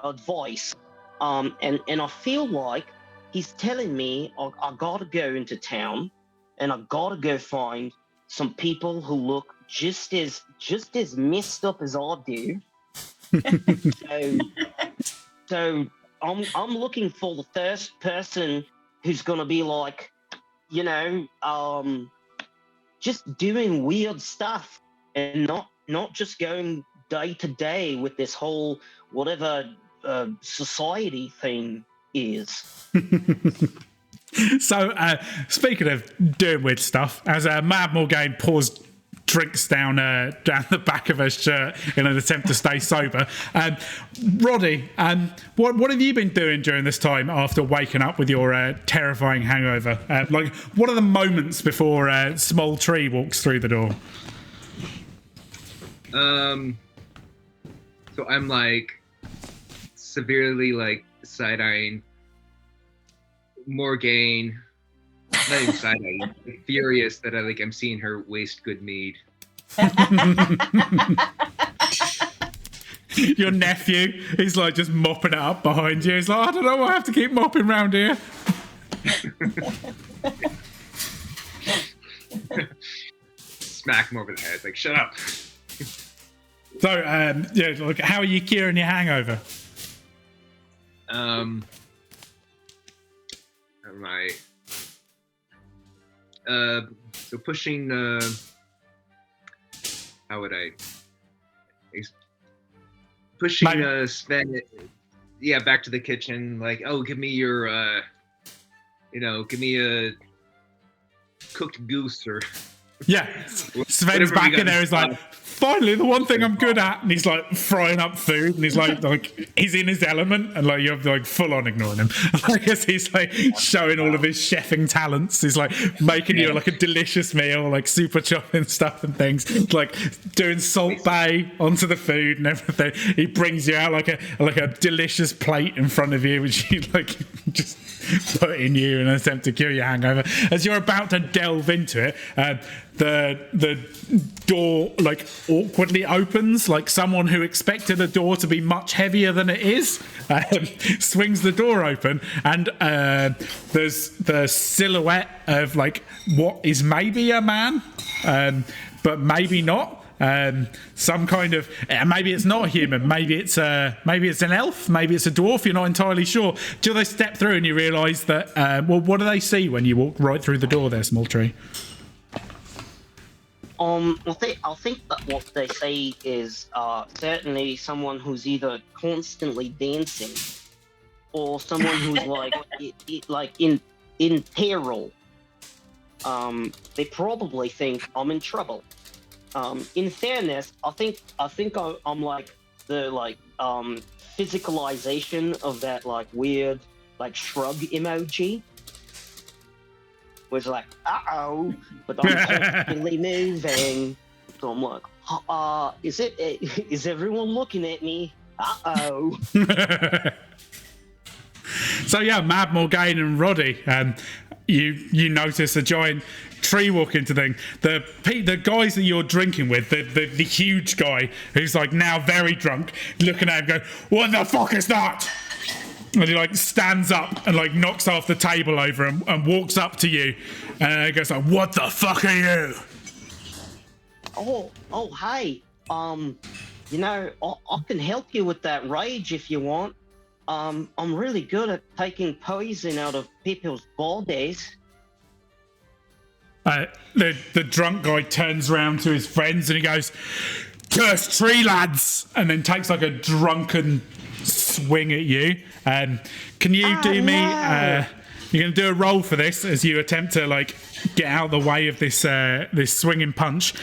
advice, and I feel like he's telling me I gotta go into town, and I gotta go find some people who look just as messed up as I do. so I'm looking for the first person who's gonna be just doing weird stuff and not just going day to day with this whole whatever society thing is. So speaking of doing weird stuff, as Mad Morgaine pours drinks down the back of her shirt in an attempt to stay sober. Roddy, what have you been doing during this time after waking up with your terrifying hangover? Like, what are the moments before Small Tree walks through the door? So I'm like severely like side-eyeing Morgaine. Not even side-eyeing, like, furious that I'm seeing her waste good mead. Your nephew is like just mopping it up behind you. He's like, I don't know, I have to keep mopping around here. Smack him over the head, like, shut up. So, yeah, look, how are you curing your hangover? So pushing, how would I? Pushing Sven, back to the kitchen. Like, oh, give me your, give me a cooked goose or. Yeah, Sven's back in there. He's like, finally, the one thing I'm good at, and he's like frying up food, and he's like he's in his element, and like you're like full on ignoring him. I guess he's like showing all of his chefing talents. He's like making you like a delicious meal, like super chopping stuff and things, like doing Salt Bay onto the food and everything. He brings you out like a delicious plate in front of you, which you like just put in you in an attempt to cure your hangover. As you're about to delve into it, the door like awkwardly opens, like someone who expected a door to be much heavier than it is, swings the door open, and there's the silhouette of like what is maybe a man, but maybe not. Some kind of maybe it's not a human, maybe it's an elf, maybe it's a dwarf. You're not entirely sure till they step through and you realise that. Well, what do they see when you walk right through the door there, Small Tree? I think that what they say is certainly someone who's either constantly dancing or someone who's like in peril. They probably think I'm in trouble. In fairness, I think I'm like the physicalization of that like weird like shrug emoji. Was like, uh-oh, but I'm constantly moving. So I'm like, is everyone looking at me? Uh-oh. So yeah, Mad Morgaine and Roddy, you notice a giant tree walking thing. The guys that you're drinking with, the huge guy who's like now very drunk, looking at him going, what the fuck is that? And he like stands up and like knocks off the table over and walks up to you and goes like, what the fuck are you? Oh, hey. I can help you with that rage if you want. I'm really good at taking poison out of people's bodies. The drunk guy turns around to his friends and he goes, "Curse tree, lads!" and then takes like a drunken swing at you. Can you do me? You're going to do a roll for this as you attempt to like get out of the way of this swinging punch.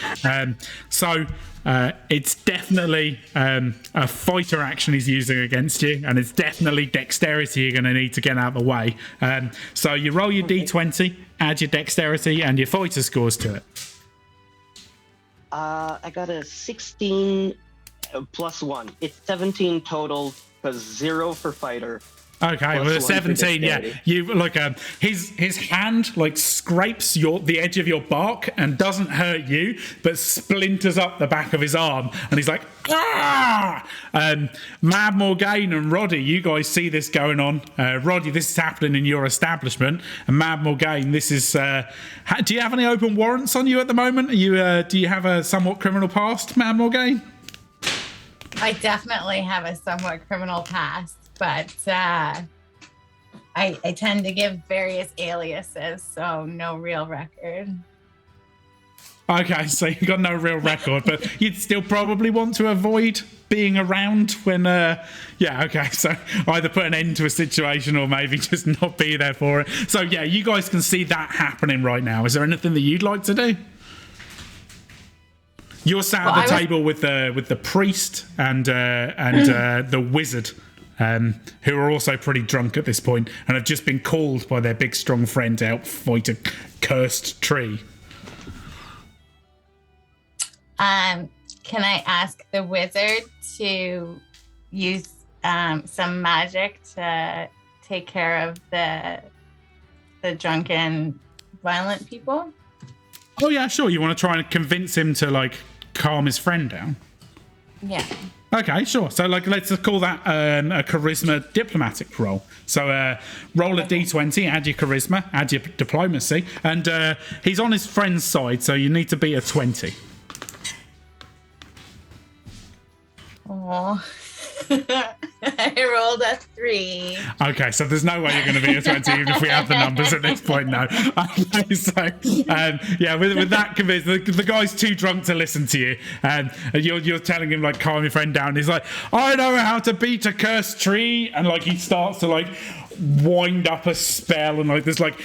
So it's definitely a fighter action he's using against you, and it's definitely dexterity you're going to need to get out of the way. So you roll your d20, add your dexterity and your fighter scores to it. I got a 16 plus 1. It's 17 total, because 0 for fighter. Okay, well, 17, yeah. You like his hand like scrapes the edge of your bark and doesn't hurt you, but splinters up the back of his arm, and he's like, ah! Mad Morgaine and Roddy, you guys see this going on. Roddy, this is happening in your establishment, and Mad Morgaine, this is. Do you have any open warrants on you at the moment? Are you? Do you have a somewhat criminal past, Mad Morgaine? I definitely have a somewhat criminal past. But I tend to give various aliases, so no real record. Okay, so you've got no real record, but you'd still probably want to avoid being around when, okay, so either put an end to a situation or maybe just not be there for it. So yeah, you guys can see that happening right now. Is there anything that you'd like to do? You're sat at the table with the priest and the wizard, who are also pretty drunk at this point and have just been called by their big strong friend to help fight a cursed tree. Can I ask the wizard to use some magic to take care of the drunken, violent people? Oh yeah, sure. You want to try and convince him to like calm his friend down? Yeah. Okay, sure. So like, let's call that a charisma diplomatic roll. So roll a d20, add your charisma, add your diplomacy, and he's on his friend's side, so you need to be a 20. Oh. I rolled a 3. Okay, so there's no way you're going to be a 20 even if we have the numbers at this point now. Okay, so, yeah, with that convinced, the guy's too drunk to listen to you. And you're telling him, like, calm your friend down. He's like, I know how to beat a cursed tree. And, like, he starts to, like, wind up a spell, and like there's like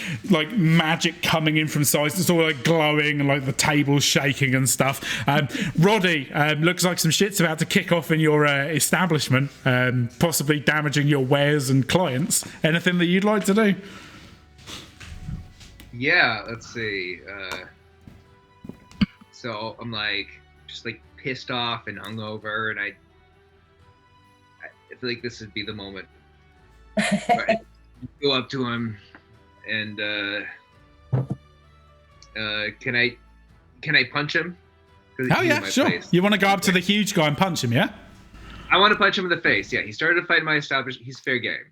magic coming in from sides. It's all like glowing, and like the table's shaking and stuff. Roddy, looks like some shit's about to kick off in your establishment, possibly damaging your wares and clients. Anything that you'd like to do? Yeah, let's see. So I'm like just like pissed off and hungover, and I feel like this would be the moment. Right. Go up to him and can I punch him? Oh yeah, sure. Face. You want to go up to the huge guy and punch him, yeah? I want to punch him in the face. Yeah, he started a fight in my establishment. He's fair game.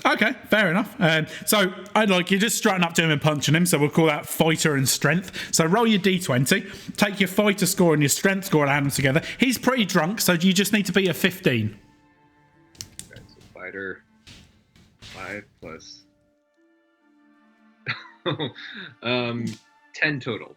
Okay, fair enough. So I'd like you just strutting up to him and punching him. So we'll call that fighter and strength. So roll your d20, take your fighter score and your strength score and add them together. He's pretty drunk, so you just need to be a 15. Okay, so fighter. 5 plus 10 total.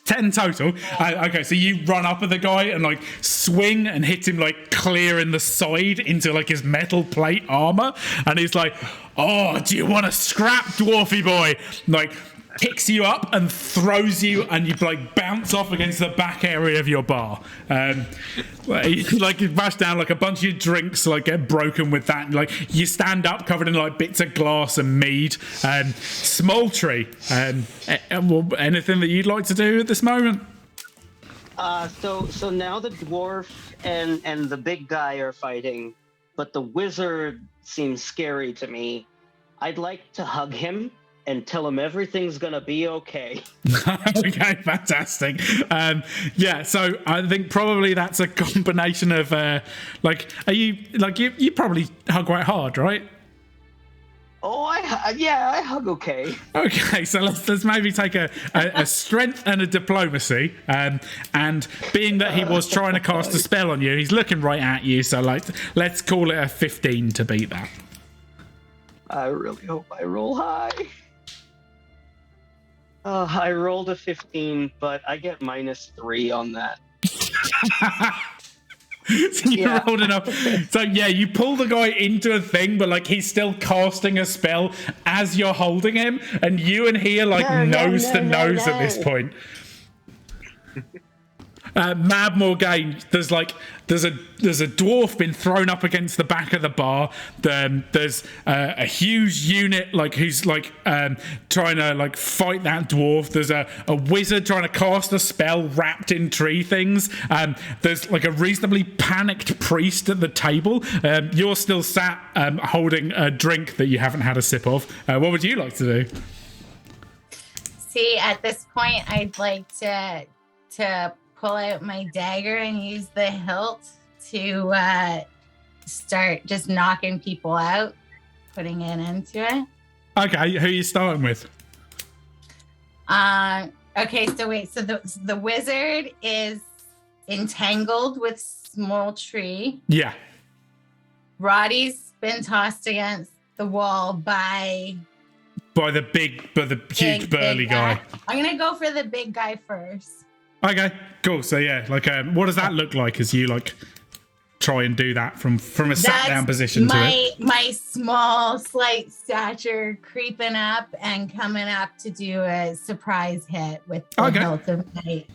10 total. Okay, so you run up at the guy and like swing and hit him like clear in the side into like his metal plate armor, and he's like, "Oh, do you want to scrap, dwarfy boy?" Like picks you up and throws you, and you like bounce off against the back area of your bar. Like you bash down, like a bunch of your drinks like get broken with that. And, like you stand up covered in like bits of glass and mead. Small tree. Anything that you'd like to do at this moment? So now the dwarf and the big guy are fighting, but the wizard seems scary to me. I'd like to hug him and tell him everything's gonna be okay. Okay, fantastic. Yeah, so I think probably that's a combination of like, are you like you probably hug quite hard, right? Oh, I hug okay. Okay, so let's maybe take a strength and a diplomacy, and being that he was trying to cast a spell on you, he's looking right at you. So like, let's call it a 15 to beat that. I really hope I roll high. I rolled a 15, but I get -3 on that. So you rolled enough. So yeah, you pull the guy into a thing, but like he's still casting a spell as you're holding him, and you and he are like nose to nose at this point. Mad Morgaine, there's a dwarf been thrown up against the back of the bar. There's a huge unit like who's like trying to like fight that dwarf. There's a wizard trying to cast a spell wrapped in tree things. There's like a reasonably panicked priest at the table. You're still sat holding a drink that you haven't had a sip of. What would you like to do? See, at this point, I'd like to pull out my dagger and use the hilt to start just knocking people out, putting it into it. Okay, who are you starting with? Okay, so wait, so the wizard is entangled with small tree. Yeah. Roddy's been tossed against the wall by the huge burly guy. I'm gonna go for the big guy first. Okay, cool. So yeah, like what does that look like as you like try and do that from a sat down position to it? My small, slight stature creeping up and coming up to do a surprise hit with the hilt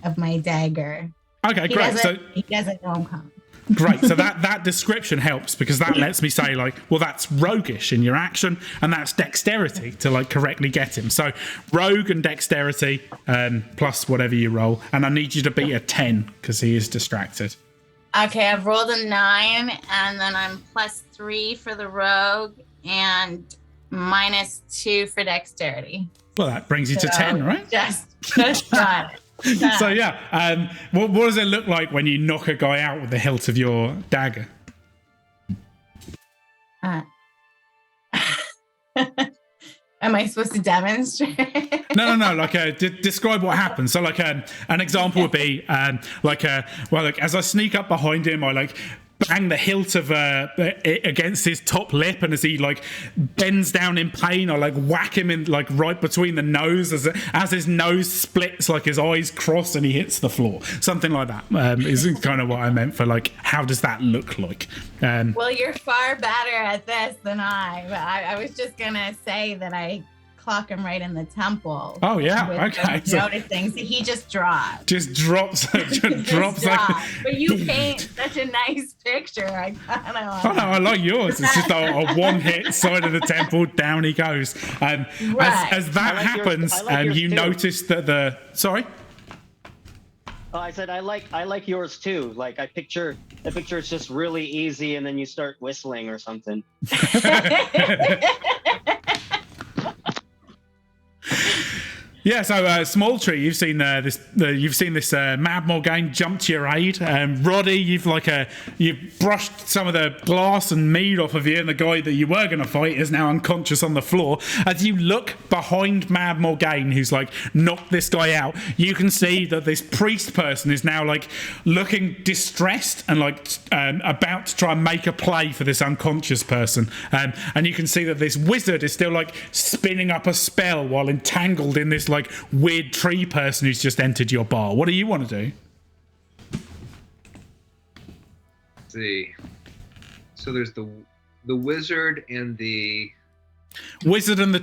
of my dagger. Okay, great. So he doesn't know I'm coming. great. So that description helps because that lets me say like, well, that's roguish in your action, and that's dexterity to like correctly get him. So rogue and dexterity plus whatever you roll, and I need you to beat a 10 because he is distracted. Okay, I've rolled a 9, and then I'm +3 for the rogue and -2 for dexterity. Well, that brings you to 10, right? Just got it. So yeah, what does it look like when you knock a guy out with the hilt of your dagger? Am I supposed to demonstrate? No. Like, describe what happens. So, like, an example would be, as I sneak up behind him, I like bang the hilt of against his top lip, and as he like bends down in pain, I like whack him in like right between the nose as his nose splits, like his eyes cross, and he hits the floor. Something like that is kind of what I meant for like, how does that look like? Well, you're far better at this than I was just gonna say that I clock him right in the temple. Oh yeah, okay. So noticing, so he just drops. Just drops. Like. But you paint such a nice picture. I kind of. Oh no, I like yours. It's just a one-hit side of the temple, down he goes. Right. As that happens, and you notice that the I said I like yours too. Like I picture it's just really easy, and then you start whistling or something. Yeah, so Small Tree, you've seen this Mad Morgaine jump to your aid. Roddy, you've brushed some of the glass and mead off of you, and the guy that you were going to fight is now unconscious on the floor. As you look behind Mad Morgaine, who's like knocked this guy out, you can see that this priest person is now like looking distressed and like about to try and make a play for this unconscious person. And you can see that this wizard is still like spinning up a spell while entangled in this like weird tree person who's just entered your bar. What do you want to do? Let's see. So there's the wizard and the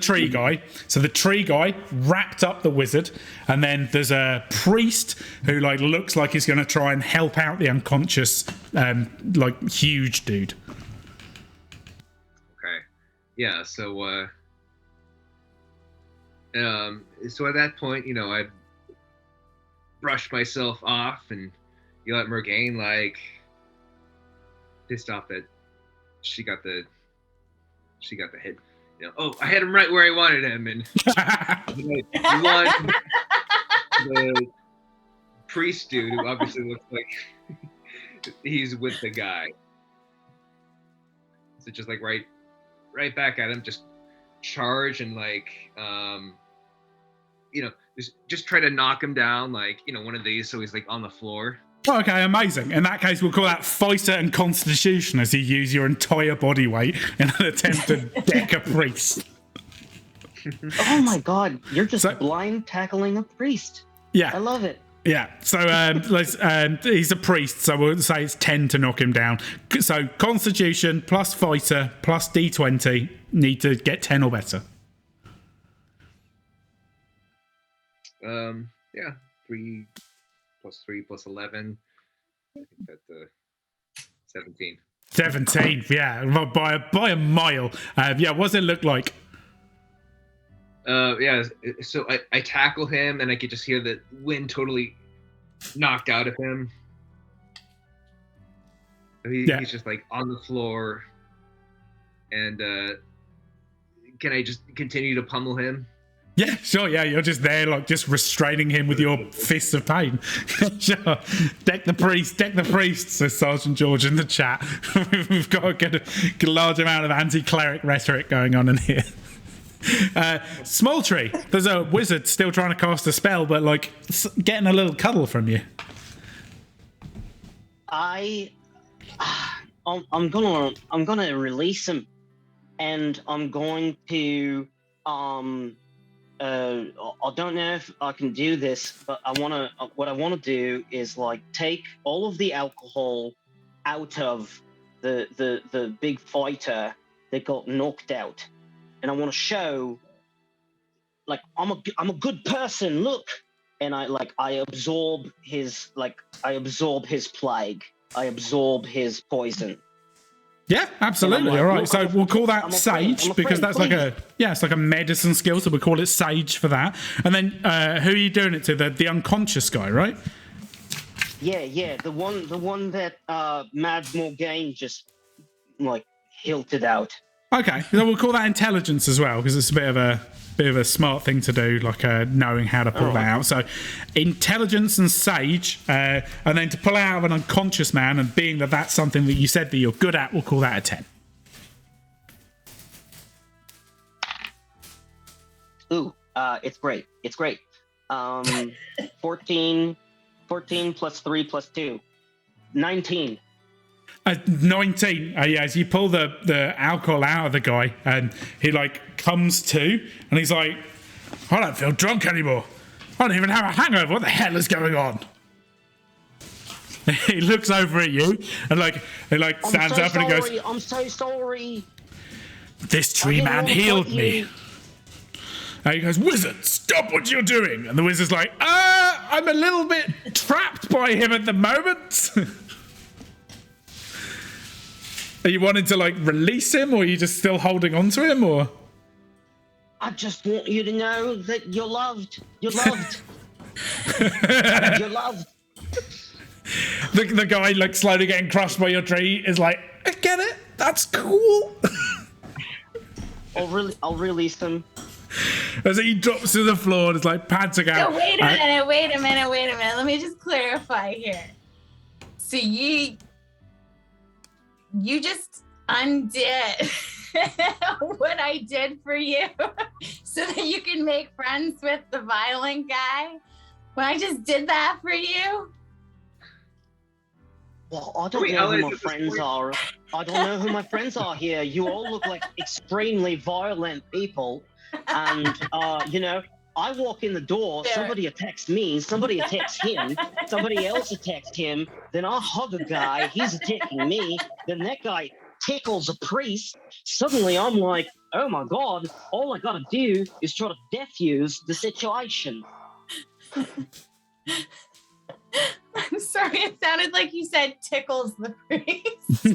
tree guy. So the tree guy wrapped up the wizard, and then there's a priest who like looks like he's going to try and help out the unconscious like huge dude. Okay. Yeah, so so at that point, I brushed myself off and yelled at Morgaine, like pissed off that she got the hit. Oh, I had him right where I wanted him, and the priest dude, who obviously looks like he's with the guy. So just like right back at him, just charge and like just try to knock him down, like one of these, so he's like on the floor. Okay, amazing. In that case, we'll call that fighter and constitution, as you use your entire body weight in an attempt to deck a priest. Oh my god, you're just blind tackling a priest. Yeah, I love it. Yeah, so he's a priest, so we'll say it's 10 to knock him down. So constitution plus fighter plus d20, need to get 10 or better. Yeah, 3 plus 3 plus 11. I think that's 17. 17, yeah, by a mile. Yeah, what does it look like? Yeah, so I tackle him, and I could just hear the wind totally knocked out of him. So he's just like on the floor, and can I just continue to pummel him? Yeah, sure, yeah, you're just there, like, just restraining him with your fists of pain. Sure. Deck the priest, says Sergeant George in the chat. We've got a large amount of anti-cleric rhetoric going on in here. Small Tree, there's a wizard still trying to cast a spell, but, like, getting a little cuddle from you. I'm gonna release him, and I'm going to I don't know if I can do this, but what I wanna do is like take all of the alcohol out of the big fighter that got knocked out, and I want to show like I'm a good person. Look, and I absorb his plague. I absorb his poison. Yeah, absolutely. like, All right. look, So we'll call that I'm afraid, sage I'm because afraid, that's it's like a medicine skill. So we'll call it sage for that. And then who are you doing it to? The unconscious guy, right? Yeah, the one that Mad Morgaine just like hilted out. Okay. So we'll call that intelligence as well because it's a bit of a smart thing to do, like knowing how to pull that out. So intelligence and sage, and then to pull out of an unconscious man, and being that that's something that you said that you're good at, we'll call that a 10. Ooh, it's great. 14 plus 3 plus 2. 19. 19. Yeah, as you pull the alcohol out of the guy, and he like comes to, and he's like, I don't feel drunk anymore. I don't even have a hangover. What the hell is going on? He looks over at you and he stands up and he goes, I'm so sorry. This tree man healed me. And he goes, Wizard, stop what you're doing. And the wizard's like, I'm a little bit trapped by him at the moment. Are you wanting to like release him, or are you just still holding on to him, or? I just want you to know that you're loved. You're loved. You're loved. The guy like slowly getting crushed by your tree is like, I get it. That's cool. I'll release him. As he drops to the floor and is like panting out. So wait a minute. Let me just clarify here. So you just undid what I did for you so that you can make friends with the violent guy? When I just did that for you? Well, I don't know who my friends are. I don't know who my friends are here. You all look like extremely violent people. And, I walk in the door, somebody attacks me, somebody attacks him, somebody else attacks him, then I hug a guy, he's attacking me, then that guy tickles a priest. Suddenly I'm like, oh my God, all I gotta do is try to defuse the situation. I'm sorry, it sounded like you said tickles the priest.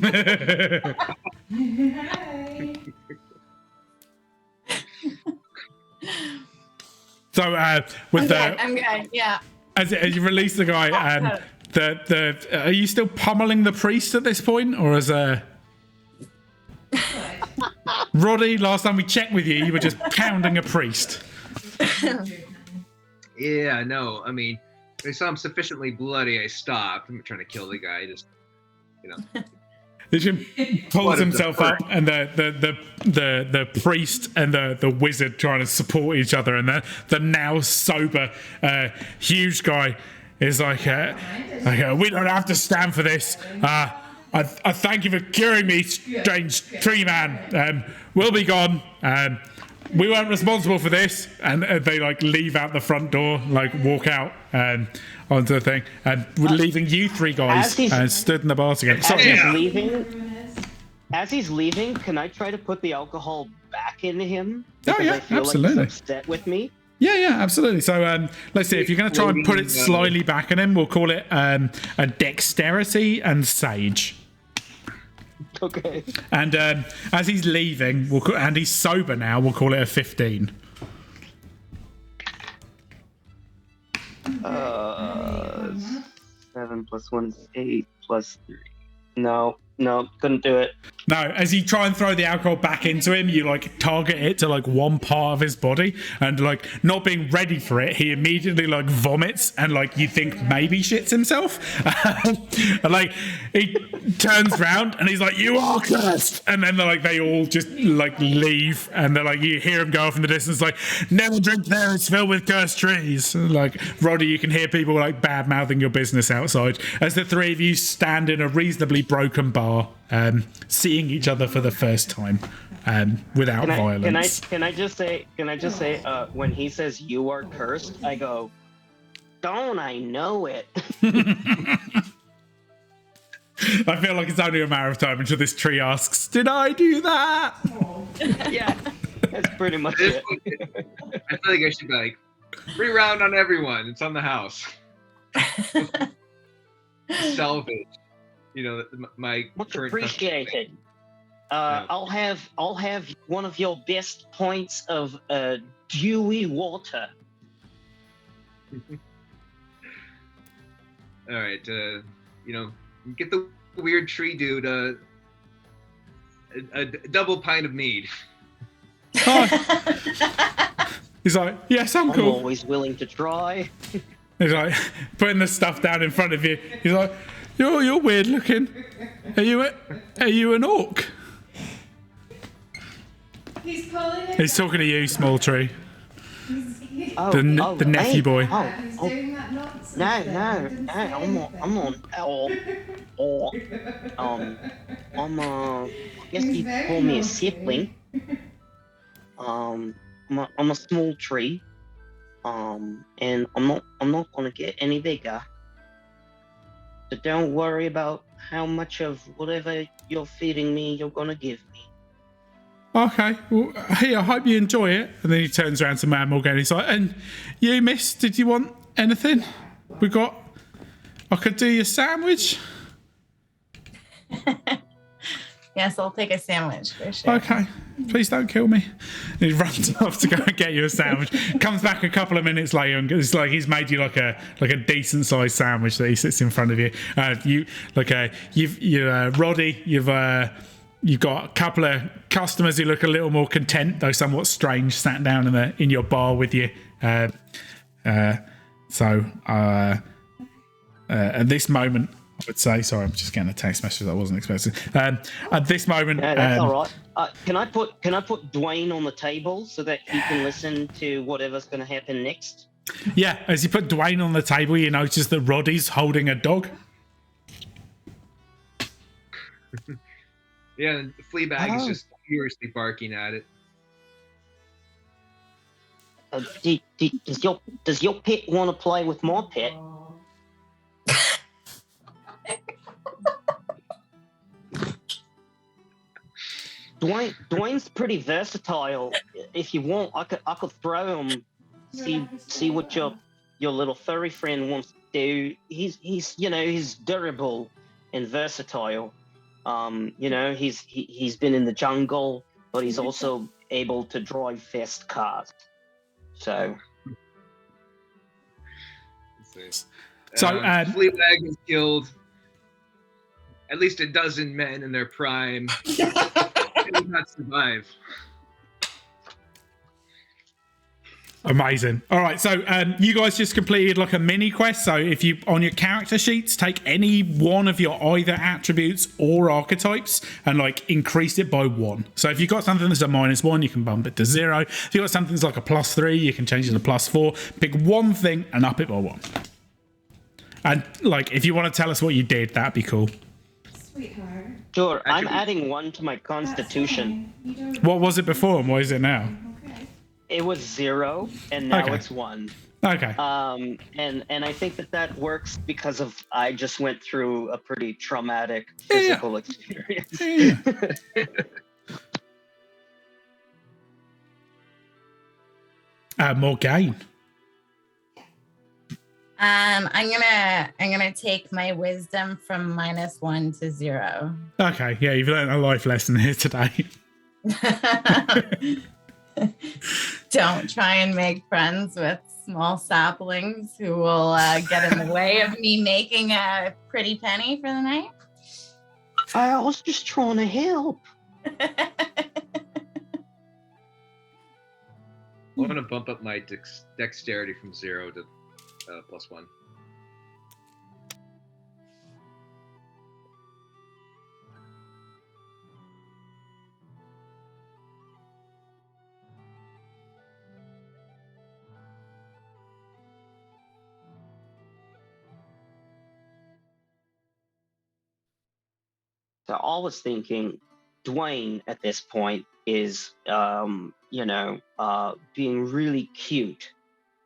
So I'm good, yeah. As you release the guy, are you still pummeling the priest at this point, or as Roddy? Last time we checked with you were just pounding a priest. Yeah, no. I mean, I saw him sufficiently bloody. I stopped. I'm not trying to kill the guy. Just, He pulls himself up, and the priest and the wizard trying to support each other, and the now sober huge guy is like, we don't have to stand for this. I thank you for curing me, strange tree man. We'll be gone. We weren't responsible for this. And they like leave out the front door, like walk out onto the thing, and we're leaving you three guys stood in the bar together. As he's leaving, can I try to put the alcohol back into him? Oh yeah, I feel absolutely. Like he's upset with me. Yeah, absolutely. So let's see, if you're going to try and put it slightly back in him, we'll call it a dexterity and sage. Okay. And as he's leaving, and he's sober now, we'll call it a 15. 7 plus 1 is 8 plus 3. No, couldn't do it. No, as you try and throw the alcohol back into him, you like target it to like one part of his body, and like not being ready for it, he immediately like vomits and like you think maybe shits himself. And like he turns around and he's like, "You are cursed!" And then they all just like leave, and they're like, you hear him go off in the distance, like, "Never drink there, it's filled with cursed trees." And, like, Roddy, you can hear people like bad mouthing your business outside as the three of you stand in a reasonably broken bar, seeing each other for the first time, without violence. Can I just say, when he says "you are cursed," I go, "Don't I know it?" I feel like it's only a matter of time until this tree asks, "Did I do that?" Yeah, that's pretty much it. I feel like I should be like, Free round on everyone. It's on the house. Salvage. You know, my Much current appreciated. Yeah. I'll have one of your best points of dewy water. All right, you know, get the weird tree dude a double pint of mead. He's like, yes, I'm I'm cool. always willing to try. He's like putting the stuff down in front of you. He's like, you're weird looking. Are you an orc? He's calling it. He's talking to you, small tree. Oh, The nephew hey. boy. He's Oh, doing that nonsense. no, I no, didn't no, say I'm anything. I guess He's you very call me a naughty. sibling. I'm a small tree. And I'm not gonna get any bigger. So don't worry about how much of whatever you're feeding me you're gonna give me. Okay, well, hey, I hope you enjoy it. And then he turns around to Mad Morgan. He's like, and you, miss, did you want anything? I could do your sandwich. Yes, I'll take a sandwich for sure. Okay, please don't kill me. And he runs off to go and get you a sandwich. Comes back a couple of minutes later and it's like he's made you like a decent sized sandwich that he sits in front of you. Roddy, you've got a couple of customers who look a little more content, though somewhat strange, sat down in your bar with you. At this moment, I would say, sorry, I'm just getting a text message that I wasn't expecting. At this moment, No, that's all right. Can I put Dwayne on the table so that he can listen to whatever's gonna happen next? yeah, as you put Dwayne on the table, you notice that Roddy's holding a dog. Yeah, and Fleabag is Oh. just furiously barking at it. Does your pet want to play with my pet? Dwayne's pretty versatile. If you want, I could throw him. See what your little furry friend wants to do. He's durable and versatile. He's been in the jungle, but he's also able to drive fast cars. So So, Fleabag has killed at least a dozen men in their prime. They did not survive. Amazing. All right, so you guys just completed like a mini quest. So if you on your character sheets take any one of your either attributes or archetypes and like increase it by 1. So if you've got something that's a -1, you can bump it to 0. If you've got something that's like a +3, you can change it to +4. Pick one thing and up it by 1. And like if you want to tell us what you did, that'd be cool. Sweetheart. sure, I'm Attribute. adding 1 to my constitution. That's fine. You don't. What was it before and what is it now? Okay. It was 0, and now Okay. it's 1. Okay. And I think that works because I just went through a pretty traumatic Yeah. physical experience. Yeah. More gain. I'm gonna take my wisdom from -1 to 0. Okay, yeah, you've learned a life lesson here today. Don't try and make friends with small saplings who will get in the way of me making a pretty penny for the night. I was just trying to help. I want to bump up my dexterity from 0 to +1. So I was thinking, Dwayne at this point is, being really cute,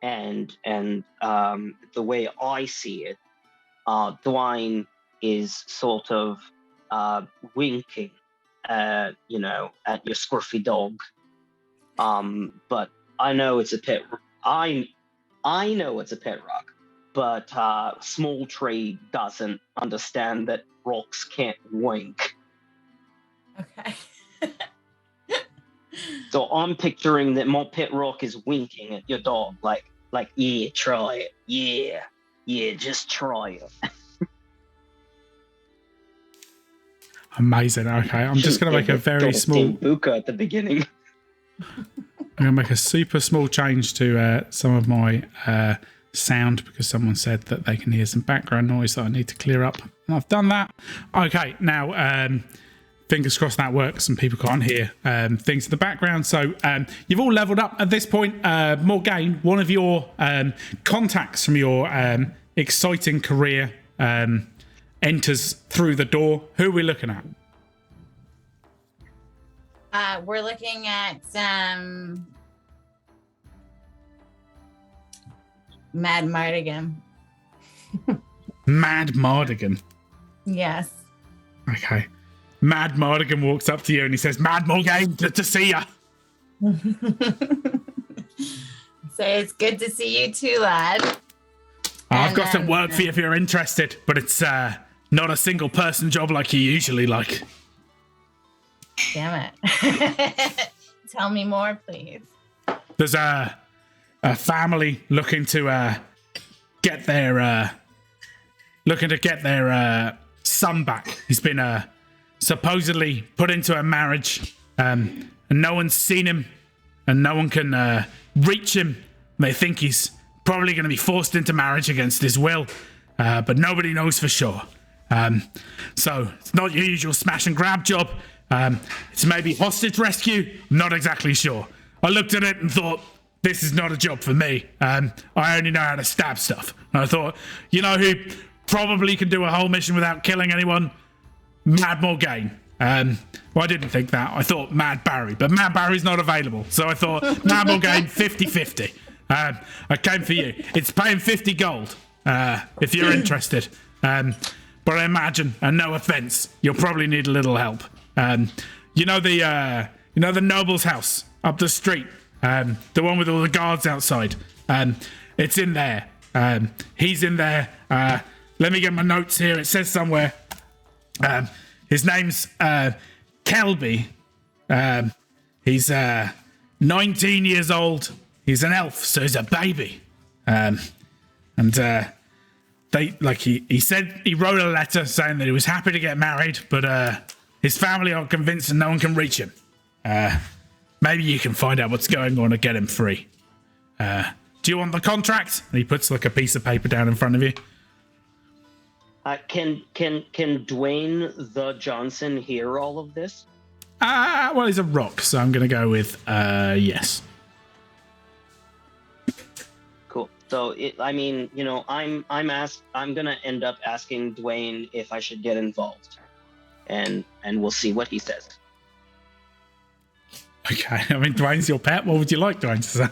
and the way I see it, Dwayne is sort of winking, at your scruffy dog. But I know it's a pet. I know it's a pet rock, but Small Tree doesn't understand that rocks can't wink. Okay. So I'm picturing that my pet rock is winking at your dog, like, yeah, try it. Yeah, just try it. Amazing. Okay, I'm just going to make a very small. Buka at the beginning. I'm going to make a super small change to some of my sound because someone said that they can hear some background noise that I need to clear up. And I've done that. Okay, now fingers crossed that works and people can't hear things in the background. So you've all leveled up at this point. Morgaine, one of your contacts from your exciting career enters through the door. Who are we looking at? We're looking at Mad Mardigan. Mad Mardigan. Yes. Okay. Mad Mardigan walks up to you and he says, Mad Morgaine, good to see ya. So it's good to see you too, lad. I've got some work for you if you're interested, but it's not a single person job like you usually like. Damn it. Tell me more, please. There's a family looking to get their son back. He's been supposedly put into a marriage, and no one's seen him, and no one can reach him. They think he's probably going to be forced into marriage against his will, but nobody knows for sure. So it's not your usual smash and grab job. It's maybe hostage rescue. I'm not exactly sure. I looked at it and thought, this is not a job for me. I only know how to stab stuff. And I thought, you know who probably can do a whole mission without killing anyone? Mad Morgaine. Well, I didn't think that. I thought Mad Barry, but Mad Barry's not available. So I thought, Mad Morgaine, 50-50. I came for you. It's paying 50 gold if you're interested. But I imagine, and no offense, you'll probably need a little help. You know the noble's house up the street, the one with all the guards outside. It's in there. He's in there. Let me get my notes here. It says somewhere. His name's Kelby. He's 19 years old. He's an elf, so he's a baby. He said he wrote a letter saying that he was happy to get married, but his family aren't convinced and no one can reach him. Maybe you can find out what's going on and get him free. Do you want the contract? And he puts like a piece of paper down in front of you. Can Dwayne the Johnson hear all of this? Well, he's a rock, so I'm going to go with yes. Cool. So I'm gonna end up asking Dwayne if I should get involved, and we'll see what he says. Okay. I mean, Dwayne's your pet. What would you like Dwayne to say?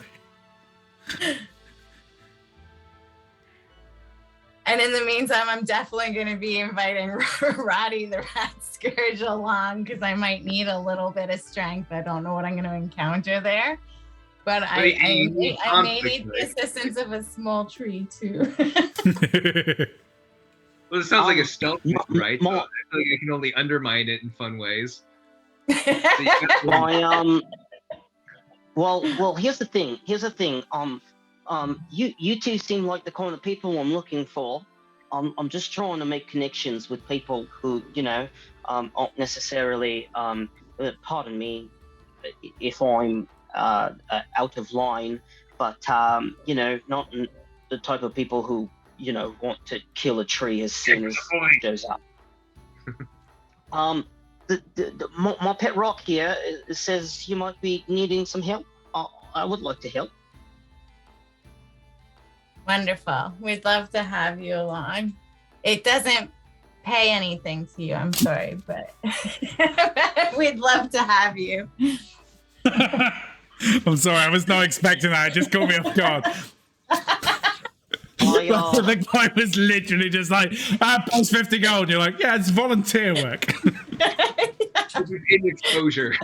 And in the meantime, I'm definitely going to be inviting Roddy the Rat Scourge along because I might need a little bit of strength. I don't know what I'm going to encounter there. But I may need the assistance of a small tree, too. Well, it sounds like a stealth move, right? So I feel like I can only undermine it in fun ways. Well, here's the thing. You two seem like the kind of people I'm looking for. I'm just trying to make connections with people who, aren't necessarily, pardon me if I'm out of line, but, not the type of people who, want to kill a tree as soon as it shows up. My pet rock here says you might be needing some help. I would like to help. Wonderful. We'd love to have you along. It doesn't pay anything to you, I'm sorry, but we'd love to have you. I'm sorry, I was not expecting that. It just caught me off guard. The guy was literally just like, post 50 gold. You're like, yeah, it's volunteer work. In exposure.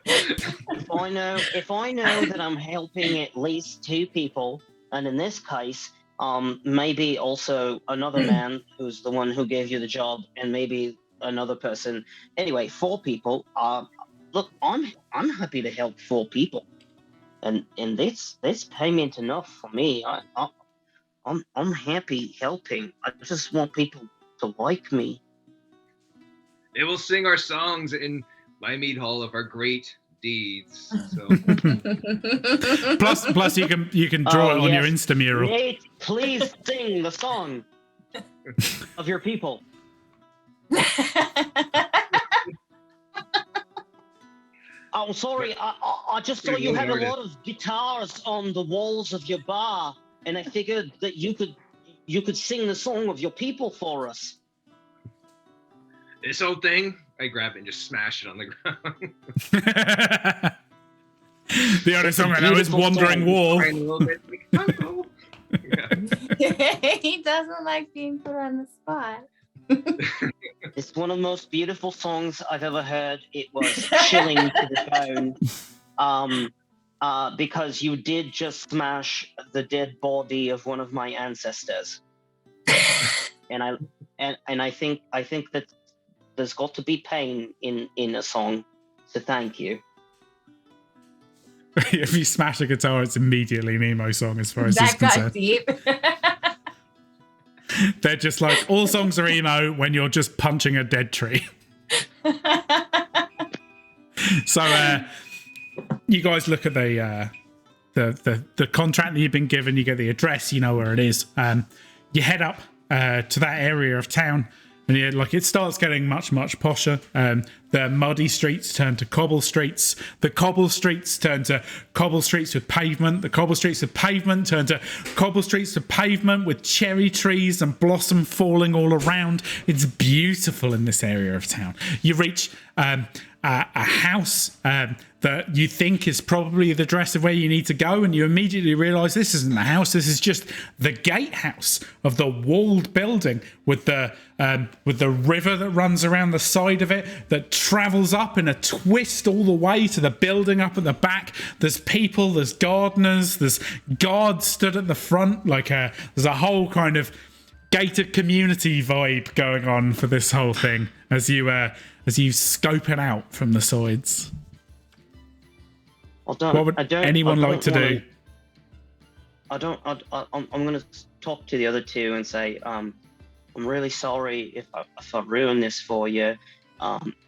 If I know that I'm helping at least 2 people, and in this case, maybe also another man who's the one who gave you the job, and maybe another person. Anyway, 4 people. Look, I'm happy to help 4 people, and that's payment enough for me. I'm happy helping. I just want people to like me. They will sing our songs in my mead hall of our great deeds. So plus you can draw it on your yes. Insta mural. Nate, please sing the song of your people. Oh, sorry. I just saw you had a lot of guitars on the walls of your bar, and I figured that you could sing the song of your people for us. This old thing, I grab it and just smash it on the ground. The only song I know is Wandering Wall. He doesn't like being put on the spot. It's one of the most beautiful songs I've ever heard. It was chilling to the bone. Because you did just smash the dead body of one of my ancestors. and I think that there's got to be pain in a song, so thank you. If you smash a guitar, it's immediately an emo song as far as he's That got concerned. deep. They're just like, all songs are emo when you're just punching a dead tree. So you guys look at the contract that you've been given, you get the address, you know where it is. You head up to that area of town, and it starts getting much posher. The muddy streets turn to cobble streets. The cobble streets turn to cobble streets with pavement. The cobble streets with pavement turn to cobble streets with pavement with cherry trees and blossom falling all around. It's beautiful in this area of town. You reach a house that you think is probably the address of where you need to go, and you immediately realize this isn't the house. This is just the gatehouse of the walled building with the river that runs around the side of it that travels up in a twist all the way to the building up at the back. There's people, there's gardeners, there's guards stood at the front. There's a whole kind of gated community vibe going on for this whole thing as you scope it out from the sides. What would anyone like to do? I'm going to talk to the other 2 and say, I'm really sorry if I ruined this for you.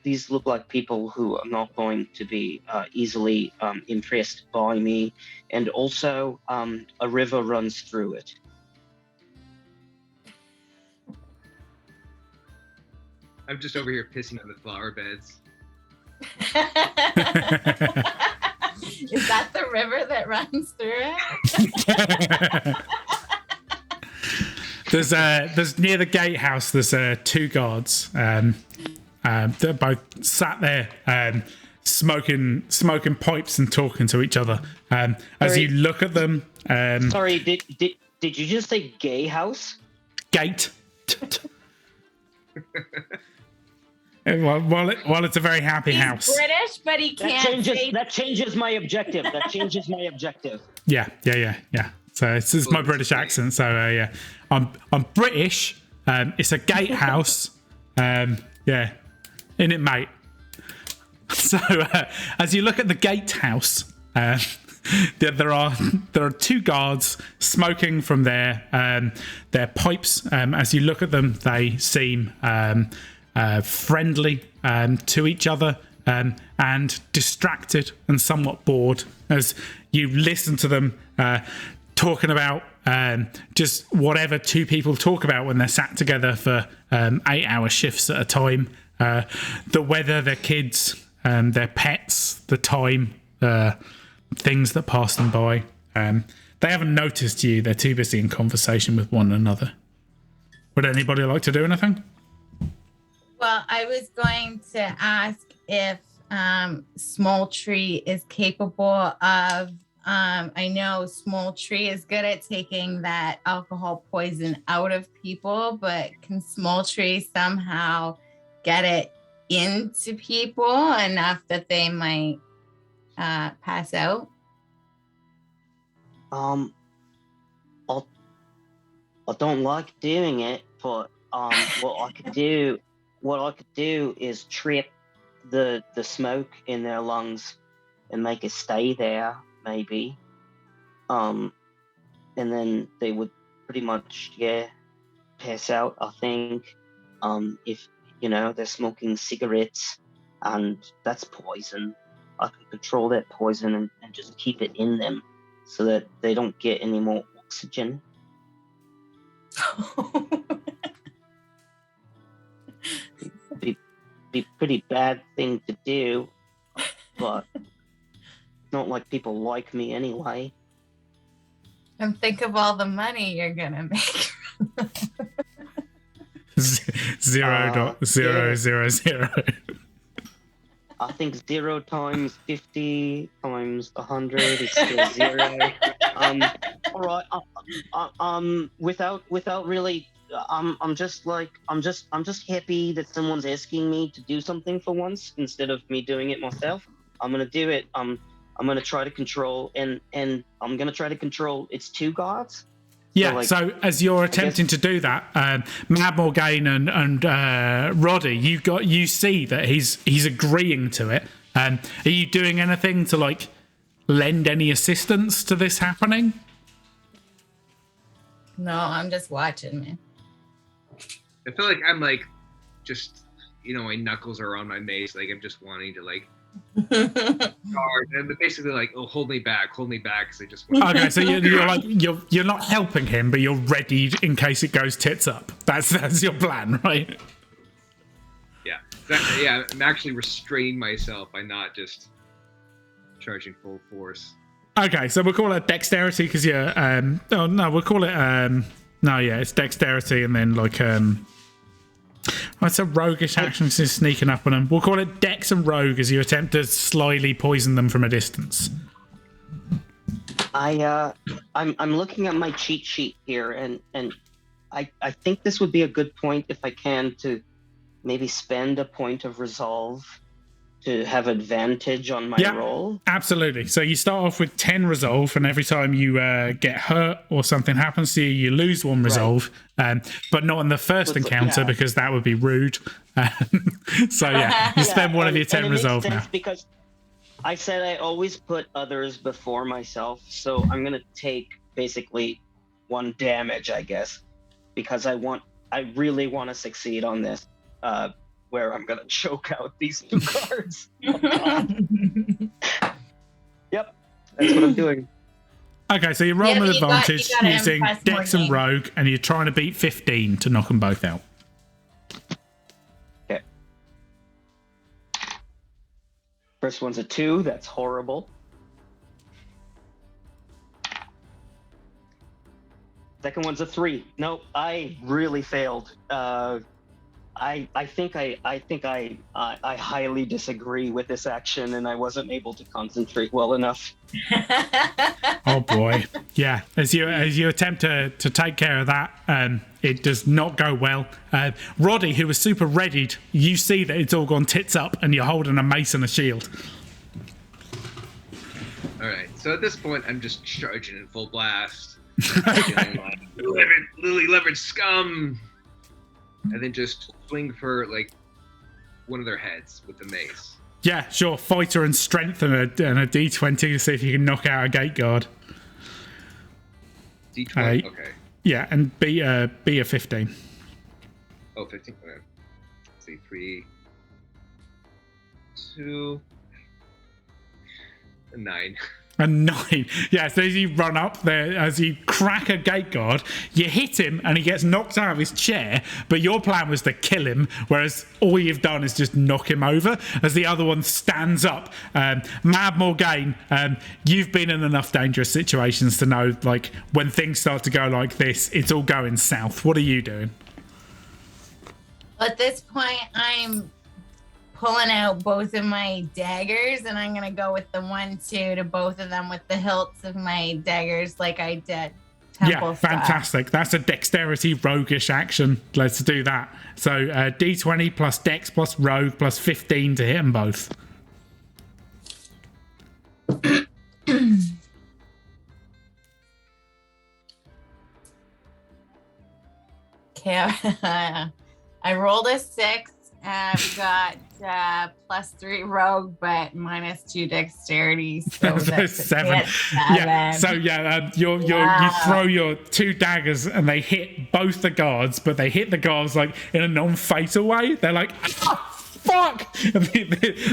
These look like people who are not going to be easily impressed by me. And also, a river runs through it. I'm just over here pissing on the flower beds. Is that the river that runs through it? There's near the gatehouse. There's 2 guards. They're both sat there, smoking pipes and talking to each other. As you look at them, sorry, did you just say gay house? Gate. Well, it's a very happy He's house. British, but he can't. That changes my objective. Yeah. So it's my British accent. So yeah, I'm British. It's a gatehouse. Yeah, in it, mate. So as you look at the gatehouse, there are 2 guards smoking from their pipes. As you look at them, they seem friendly to each other and distracted and somewhat bored as you listen to them talking about just whatever 2 people talk about when they're sat together for 8-hour shifts at a time. The weather, their kids, their pets, the time, things that pass them by. They haven't noticed you. They're too busy in conversation with one another. Would anybody like to do anything? Well, I was going to ask if Small Tree is capable of. I know Small Tree is good at taking that alcohol poison out of people, but can Small Tree somehow get it into people enough that they might pass out? I don't like doing it, but what I could do is trip the smoke in their lungs and make it stay there, maybe. And then they would pretty much, pass out, I think. If, they're smoking cigarettes, and that's poison. I can control that poison and just keep it in them so that they don't get any more oxygen. Be pretty bad thing to do, but it's not like people like me anyway. And think of all the money you're gonna make. 0.000. I think 0 times 50 times 100 is still 0. All right. Without really, I'm just happy that someone's asking me to do something for once instead of me doing it myself. I'm gonna do it. I'm gonna try to control and I'm gonna try to control its 2 gods. Yeah, so as you're attempting to do that, Mad Morgaine and Roddy, you see that he's agreeing to it. Are you doing anything to lend any assistance to this happening? No, I'm just watching, man. I feel like I'm just my knuckles are on my mace, I'm just wanting to guard, and basically hold me back because I just want okay, so you're not helping him, but you're ready in case it goes tits up. That's your plan, right? Yeah, I'm actually restraining myself by not just charging full force. Okay, so we'll call it dexterity because you're we'll call it it's dexterity and then it's a roguish action since sneaking up on them. We'll call it Dex and Rogue as you attempt to slyly poison them from a distance. I'm looking at my cheat sheet here, and I think this would be a good point if I can to maybe spend a point of resolve to have advantage on my roll. Absolutely. So you start off with 10 resolve, and every time you get hurt or something happens to you, you lose 1 resolve, but not in the first encounter because that would be rude. So you spend one of your 10 resolve now. Because I said I always put others before myself, so I'm going to take basically 1 damage, I guess, because I really want to succeed on this. Where I'm gonna choke out these 2 cards. Yep, that's what I'm doing. Okay, so you're rolling with advantage using Dex and Rogue, and you're trying to beat 15 to knock them both out. Okay. First one's a 2. That's horrible. Second one's a 3. Nope, I really failed. I think I highly disagree with this action, and I wasn't able to concentrate well enough. Oh boy, yeah. As you attempt to take care of that, it does not go well. Roddy, who was super readied, you see that it's all gone tits up, and you're holding a mace and a shield. All right, so at this point, I'm just charging in full blast. Lily leverage scum. And then just swing for one of their heads with the mace. Yeah, sure. Fighter and strength and a D20 to see if you can knock out a gate guard. D20, okay. Yeah, and be a 15. Oh, 15. Okay. Let's see, 3, 2, and 9. A 9. Yeah, so as you run up there, as you crack a gate guard, you hit him and he gets knocked out of his chair, but your plan was to kill him, whereas all you've done is just knock him over as the other one stands up. Mad Morgaine, you've been in enough dangerous situations to know, when things start to go like this, it's all going south. What are you doing? At this point, I'm pulling out both of my daggers, and I'm gonna go with the 1-2 to both of them with the hilts of my daggers, like I did. Yeah, fantastic. That's a dexterity roguish action. Let's do that. So D20 plus dex plus rogue plus 15 to hit them both. I rolled a 6. I've got +3 rogue, but -2 dexterity. So that's Seven. Yeah. So you throw your 2 daggers and they hit both the guards, but they hit the guards like in a non-fatal way. They're like, oh, fuck! And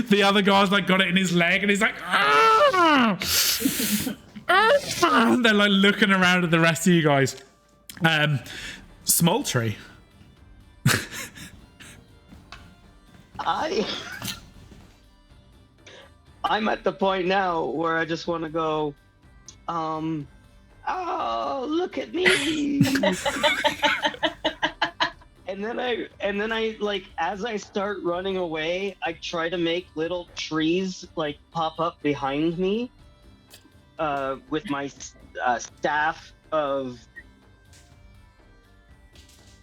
the other guy's like got it in his leg, and he's like, ah! And they're like looking around at the rest of you guys. Smoltry. I'm at the point now where I just want to go, oh, look at me. and then I like, as I start running away, I try to make little trees like pop up behind me with my staff of...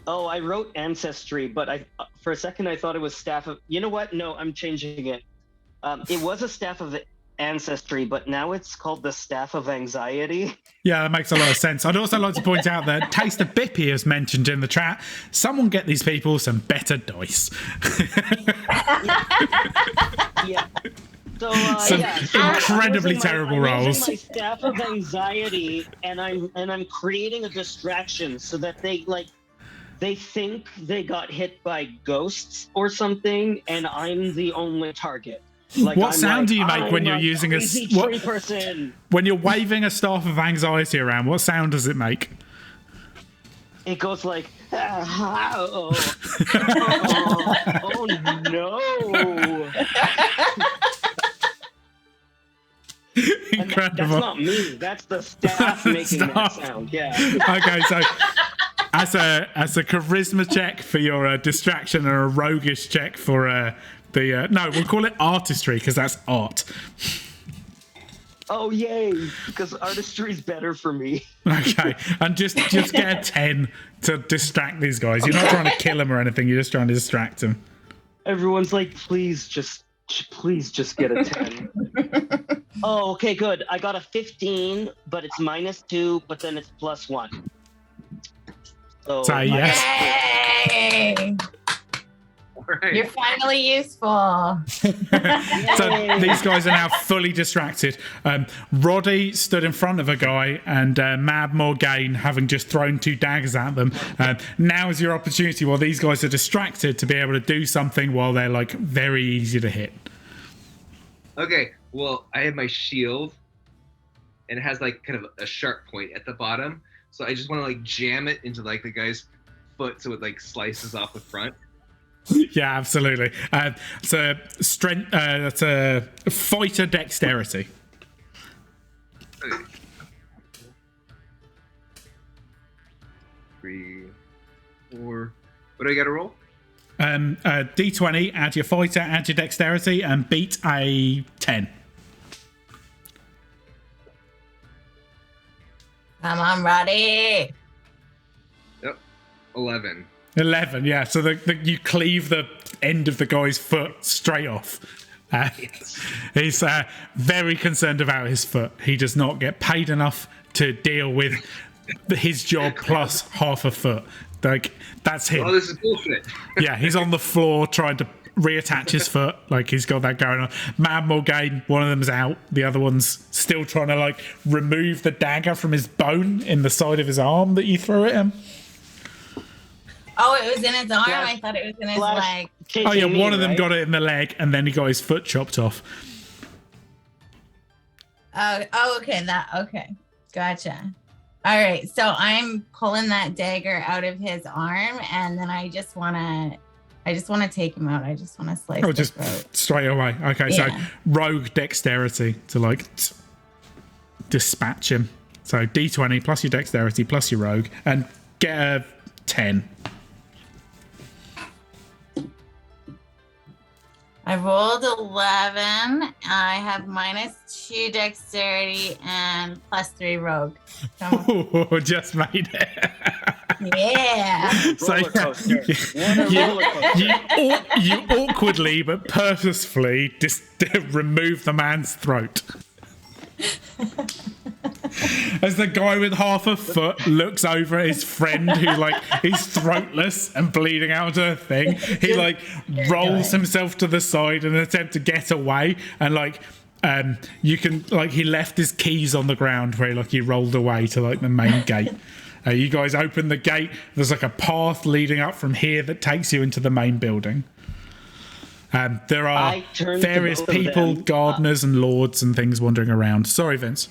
Oh, I wrote ancestry, but for a second I thought it was staff of... You know what? No, I'm changing it. It was a staff of ancestry, but now it's called the staff of anxiety. Yeah, that makes a lot of sense. I'd also like to point out that Taste of Bippy is mentioned in the chat. Someone get these people some better dice. Yeah. So, some incredibly terrible rolls. I'm using my staff of anxiety, and I'm creating a distraction so that they think they got hit by ghosts or something, and I'm the only target. Like, what sound do you make when you're using a tree person? When you're waving a staff of anxiety around? What sound does it make? It goes like, oh no! Incredible. That's not me. That's the staff making that sound. Yeah. Okay, so. As a charisma check for your distraction, and a roguish check for no, we'll call it artistry because that's art. Oh yay! Because artistry is better for me. Okay, and just get a 10 to distract these guys. You're not trying to kill them or anything. You're just trying to distract them. Everyone's like, please just get a 10. Oh, okay, good. I got a 15, but it's -2, but then it's +1. So yes. Yay! Right. You're finally useful. So these guys are now fully distracted. Roddy stood in front of a guy, and Mad Morgaine, having just thrown 2 daggers at them. Now is your opportunity, while these guys are distracted, to be able to do something while they're like very easy to hit. Okay, well, I have my shield, and it has like kind of a sharp point at the bottom. So I just want to like jam it into like the guy's foot so it like slices off the front. Yeah, absolutely. So strength. That's a fighter dexterity. Okay. 3, 4. What do I got to roll? D20. Add your fighter. Add your dexterity, and beat a 10. Come on, Roddy. Yep. 11. 11, yeah. So you cleave the end of the guy's foot straight off. Yes. He's very concerned about his foot. He does not get paid enough to deal with his job plus half a foot. Like, that's him. Oh, this is bullshit. Yeah, he's on the floor trying to reattach his foot. Like, he's got that going on. Mad Morgaine, one of them's out. The other one's still trying to, like, remove the dagger from his bone in the side of his arm that you threw at him. Oh, it was in his arm? Yeah. I thought it was in his leg. Oh, yeah, one of them got it in the leg, and then he got his foot chopped off. Oh, okay. Okay. Gotcha. All right. So I'm pulling that dagger out of his arm, and then I just want to take him out. I just want to slice his just throat. straight away. Okay, Yeah. so rogue dexterity to, like, dispatch him. So D20 plus your dexterity plus your rogue, and get a 10. I rolled 11. I have -2 dexterity and +3 rogue. Oh, just made it. Yeah. So Roller coaster. What a roller coaster. you awkwardly but purposefully just remove the man's throat. as the guy with half a foot looks over at his friend who like is throatless and bleeding out of a thing, he like rolls himself to the side in an attempt to get away, and like you can like he left his keys on the ground where like he rolled away to like the main gate. You guys open the gate. There's like a path leading up from here that takes you into the main building. There are various people, gardeners and lords and things wandering around. Sorry, Vince.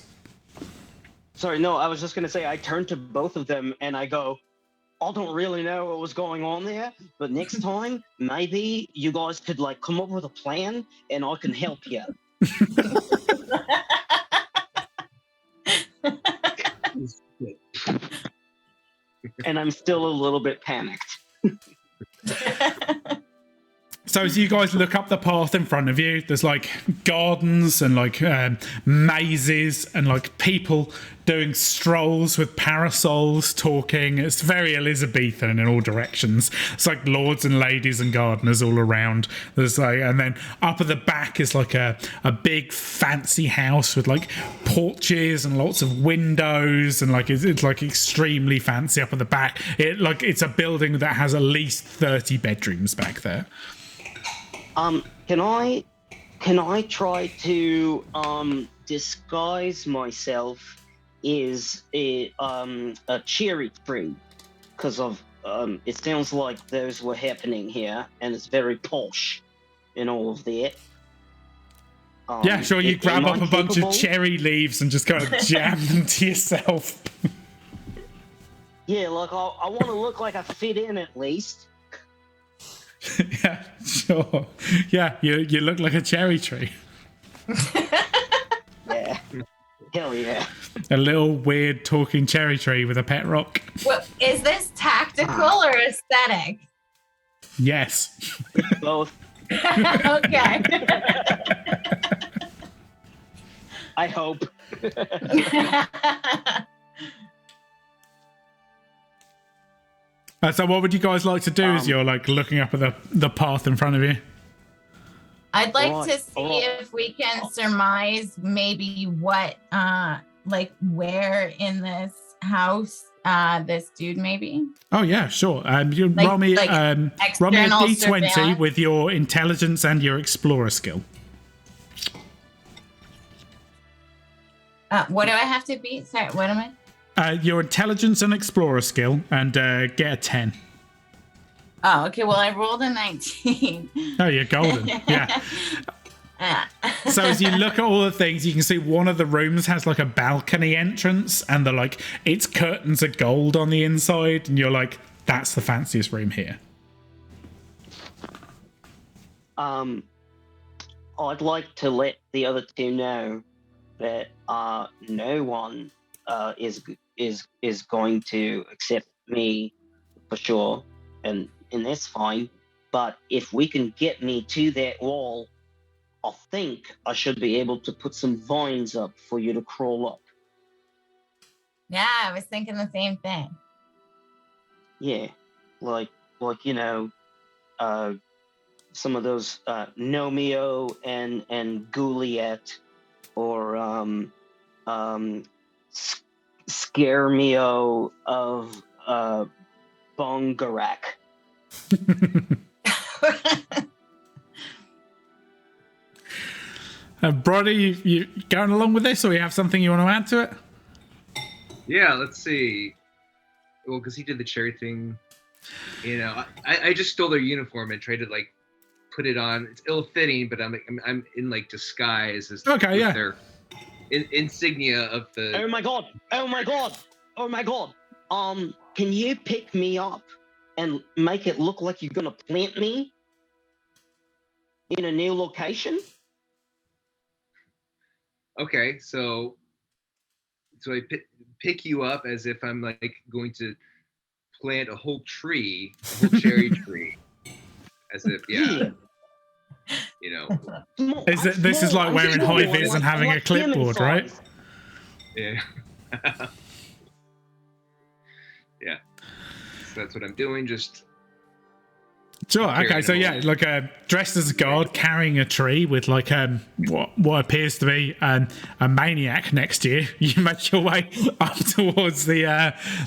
Sorry, no, I was just going to say I turned to both of them and I go, I don't really know what was going on there, but next time, maybe you guys could like come up with a plan and I can help you. And I'm still a little bit panicked. So as you guys look up the path in front of you, there's like gardens and like mazes and like people doing strolls with parasols talking. It's very Elizabethan in all directions. It's like lords and ladies and gardeners all around. There's like, and then up at the back is like a big fancy house with like porches and lots of windows, and like it's like extremely fancy up at the back. It's a building that has at least 30 bedrooms back there. Can I try to disguise myself as a cherry tree? Because of it sounds like those were happening here, and it's very posh and all of that. Yeah, sure. You grab up a bunch of cherry leaves and just kind of jam them to yourself. Yeah, like I want to look like I fit in at least. Yeah, sure. Yeah, you look like a cherry tree. Yeah. Hell yeah. A little weird talking cherry tree with a pet rock. Well, is this tactical or aesthetic? Yes. Both. Okay. I hope. So what would you guys like to do as you're like looking up at the path in front of you? I'd like to see if we can surmise maybe what, like where in this house this dude may be. Oh yeah, sure. You roll me a D20 surveillance with your intelligence and your explorer skill. What do I have to beat? Sorry, what am I? Your intelligence and explorer skill, and get a 10. Oh, okay. Well, I rolled a 19. Oh, you're golden. Yeah. So as you look at all the things, you can see one of the rooms has like a balcony entrance, and its curtains are gold on the inside, and you're like, that's the fanciest room here. I'd like to let the other two know that no one is going to accept me for sure, and that's fine. But if we can get me to that wall, I think I should be able to put some vines up for you to crawl up. Yeah, I was thinking the same thing. Yeah, like you know, some of those Nomeo and Gouliet, or Scaremio of Bongarak. Brody, you going along with this, or you have something you want to add to it? Yeah, let's see. Well, because he did the cherry thing, you know, I just stole their uniform and tried to like put it on. It's ill-fitting, but I'm in like disguise as their insignia of the. Oh my god! Oh my god! Oh my god! Can you pick me up and make it look like you're gonna plant me in a new location? Okay, so I pick you up as if I'm like going to plant a whole tree, a whole cherry tree, as if you know. This is like wearing high vis and having a clipboard, right? Yeah. Yeah. So that's what I'm doing. Just Sure. Okay. So yeah, like dressed as a guard, carrying a tree with like what appears to be a maniac next to you. You make your way up towards the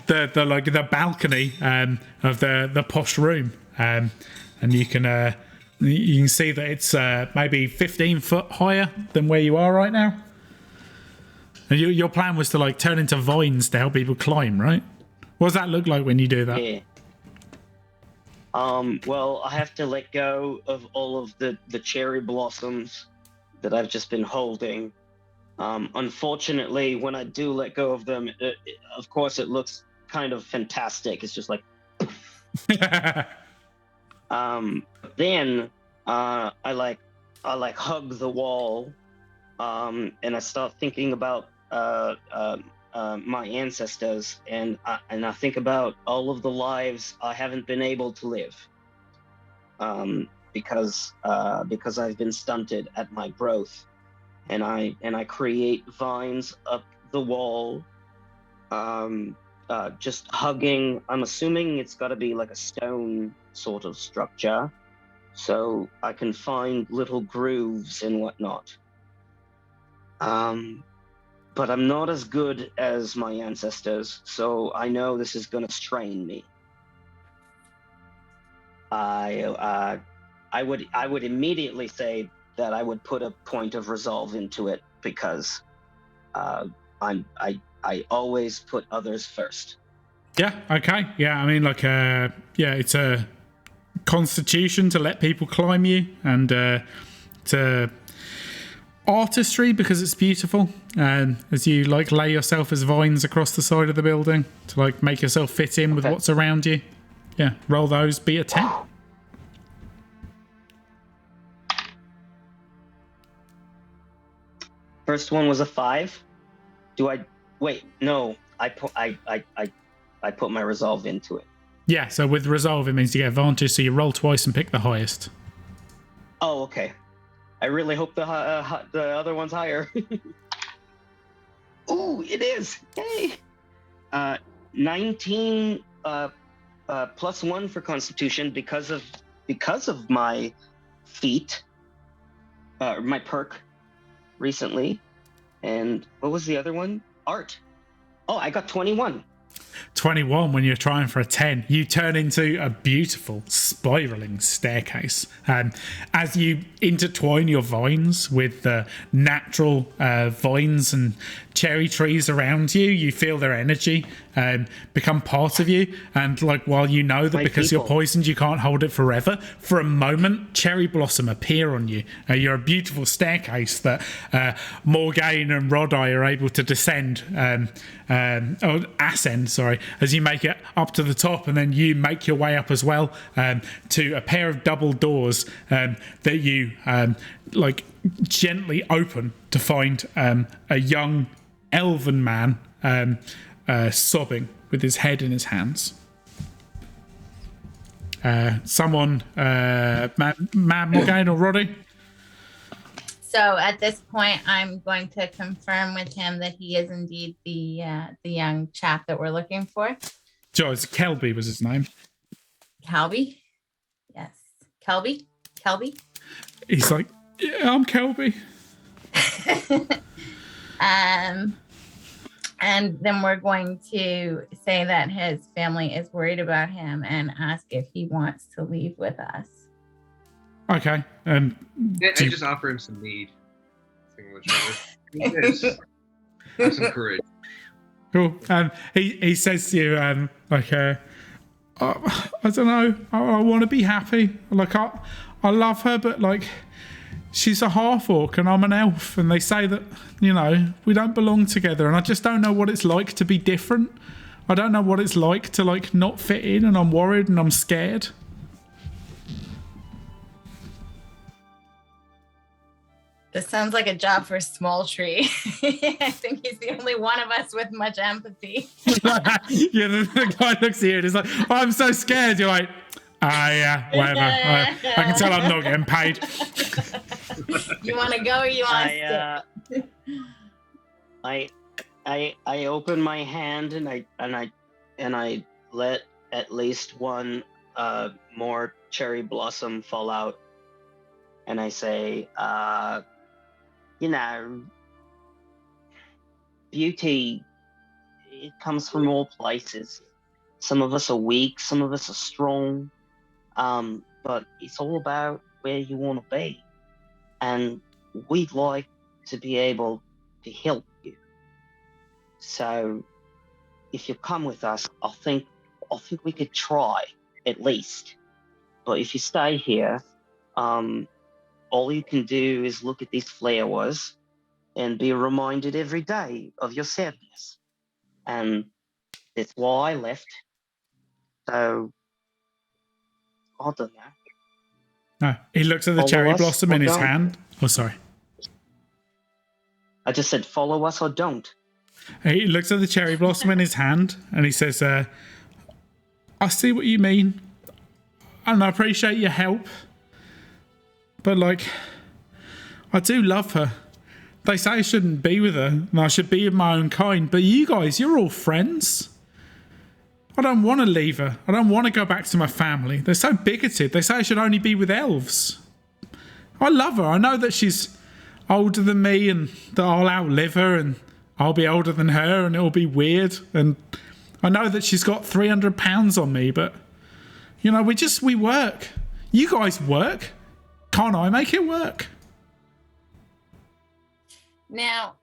like the balcony of the posh room, and you can see that it's maybe 15 foot higher than where you are right now. And your plan was to like turn into vines to help people climb, right? What does that look like when you do that? Yeah. Well, I have to let go of all of the cherry blossoms that I've just been holding. Unfortunately, when I do let go of them, of course, it looks kind of fantastic. It's just like. Then I hug the wall, and I start thinking about my ancestors, and I think about all of the lives I haven't been able to live, because I've been stunted at my growth, and I create vines up the wall, just hugging. I'm assuming it's got to be like a stone sort of structure, so I can find little grooves and whatnot. But I'm not as good as my ancestors, so I know this is gonna strain me. I would immediately say that I would put a point of resolve into it, because I always put others first. Yeah. Okay. Yeah. I mean, like, it's a constitution to let people climb you, and to artistry because it's beautiful, and as you like lay yourself as vines across the side of the building to like make yourself fit in with what's around you. Yeah, roll those. Be a 10. First one was a 5. Do I wait? No, I put my resolve into it. Yeah, so with resolve it means you get advantage, so you roll twice and pick the highest. Oh, okay. I really hope the other one's higher. Ooh, it is. Hey. 19 plus 1 for Constitution because of my feat, my perk recently. And what was the other one? Art. Oh, I got 21. 21 when you're trying for a 10. You turn into a beautiful spiraling staircase, and as you intertwine your vines with the natural vines and cherry trees around you, you feel their energy become part of you, and like while you know that because you're poisoned you can't hold it forever, for a moment cherry blossom appear on you. You're a beautiful staircase that Morgaine and Rodai are able to descend or ascend, sorry, as you make it up to the top, and then you make your way up as well to a pair of double doors that you like gently open to find a young elven man sobbing with his head in his hands. Someone, Mad Morgaine or Roddy? So at this point, I'm going to confirm with him that he is indeed the young chap that we're looking for. George Kelby was his name. Kelby? Yes. Kelby? He's like, yeah, I'm Kelby. And then we're going to say that his family is worried about him and ask if he wants to leave with us. Okay. I just offer him some mead. Have some courage. Cool. He says to you, I don't know. I want to be happy. Like I love her, but like she's a half orc and I'm an elf, and they say that we don't belong together, and I just don't know what it's like to be different. I don't know what it's like to like not fit in, and I'm worried and I'm scared. This sounds like a job for Small Tree. I think he's the only one of us with much empathy. Yeah, the guy looks at you and is like, oh, I'm so scared. You're like, yeah, whatever. I can tell I'm not getting paid. You want to go or you want to stay? I open my hand and I let at least one more cherry blossom fall out, and I say, you know, beauty, it comes from all places. Some of us are weak, some of us are strong, but it's all about where you want to be. And we'd like to be able to help you. So if you come with us, I think we could try at least. But if you stay here, all you can do is look at these flowers and be reminded every day of your sadness. And that's why I left. So I don't know. No, he looks at the Follow cherry us blossom or in his don't. hand. Oh, sorry. I just said follow us or don't. He looks at the cherry blossom in his hand and he says, I see what you mean. And I appreciate your help. But, like, I do love her. They say I shouldn't be with her and I should be of my own kind. But you guys, you're all friends. I don't want to leave her. I don't want to go back to my family. They're so bigoted. They say I should only be with elves. I love her. I know that she's older than me and that I'll outlive her and I'll be older than her and it'll be weird. And I know that she's got 300 pounds on me, but, you know, we work. You guys work. Can't I make it work? Now,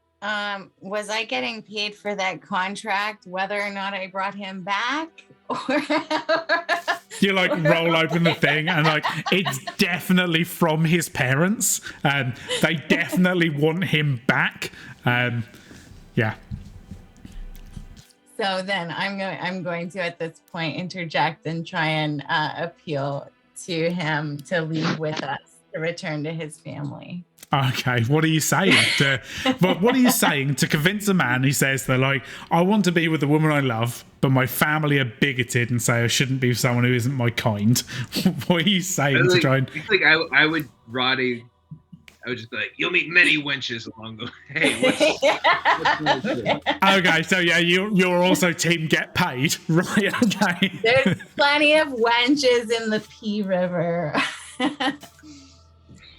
was I getting paid for that contract, whether or not I brought him back? Or You like roll open the thing and like it's definitely from his parents. They definitely want him back. Yeah. So then I'm going to at this point interject and try and appeal to him to leave with us, to return to his family. Okay, what are you saying what are you saying to convince a man who says they're like, I want to be with the woman I love, but my family are bigoted and say I shouldn't be with someone who isn't my kind? What are you saying to try and... I would, Roddy, I would just be like, you'll meet many wenches along the way. Hey, what's Okay, so yeah, you're also team get paid, right? Okay. There's plenty of wenches in the P River.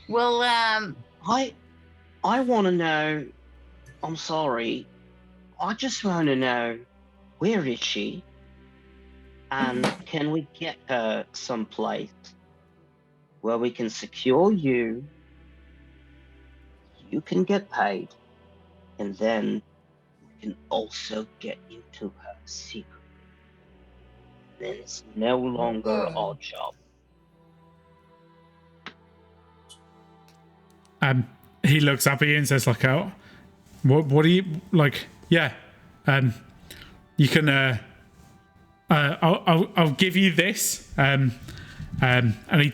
Well, I want to know, I'm sorry, I just want to know, where is she? And can we get her someplace where we can secure you, you can get paid, and then we can also get into her secret. Then it's no longer our job. He looks up at you and says, like, oh, what do you like? Yeah, you can. I'll give you this. And he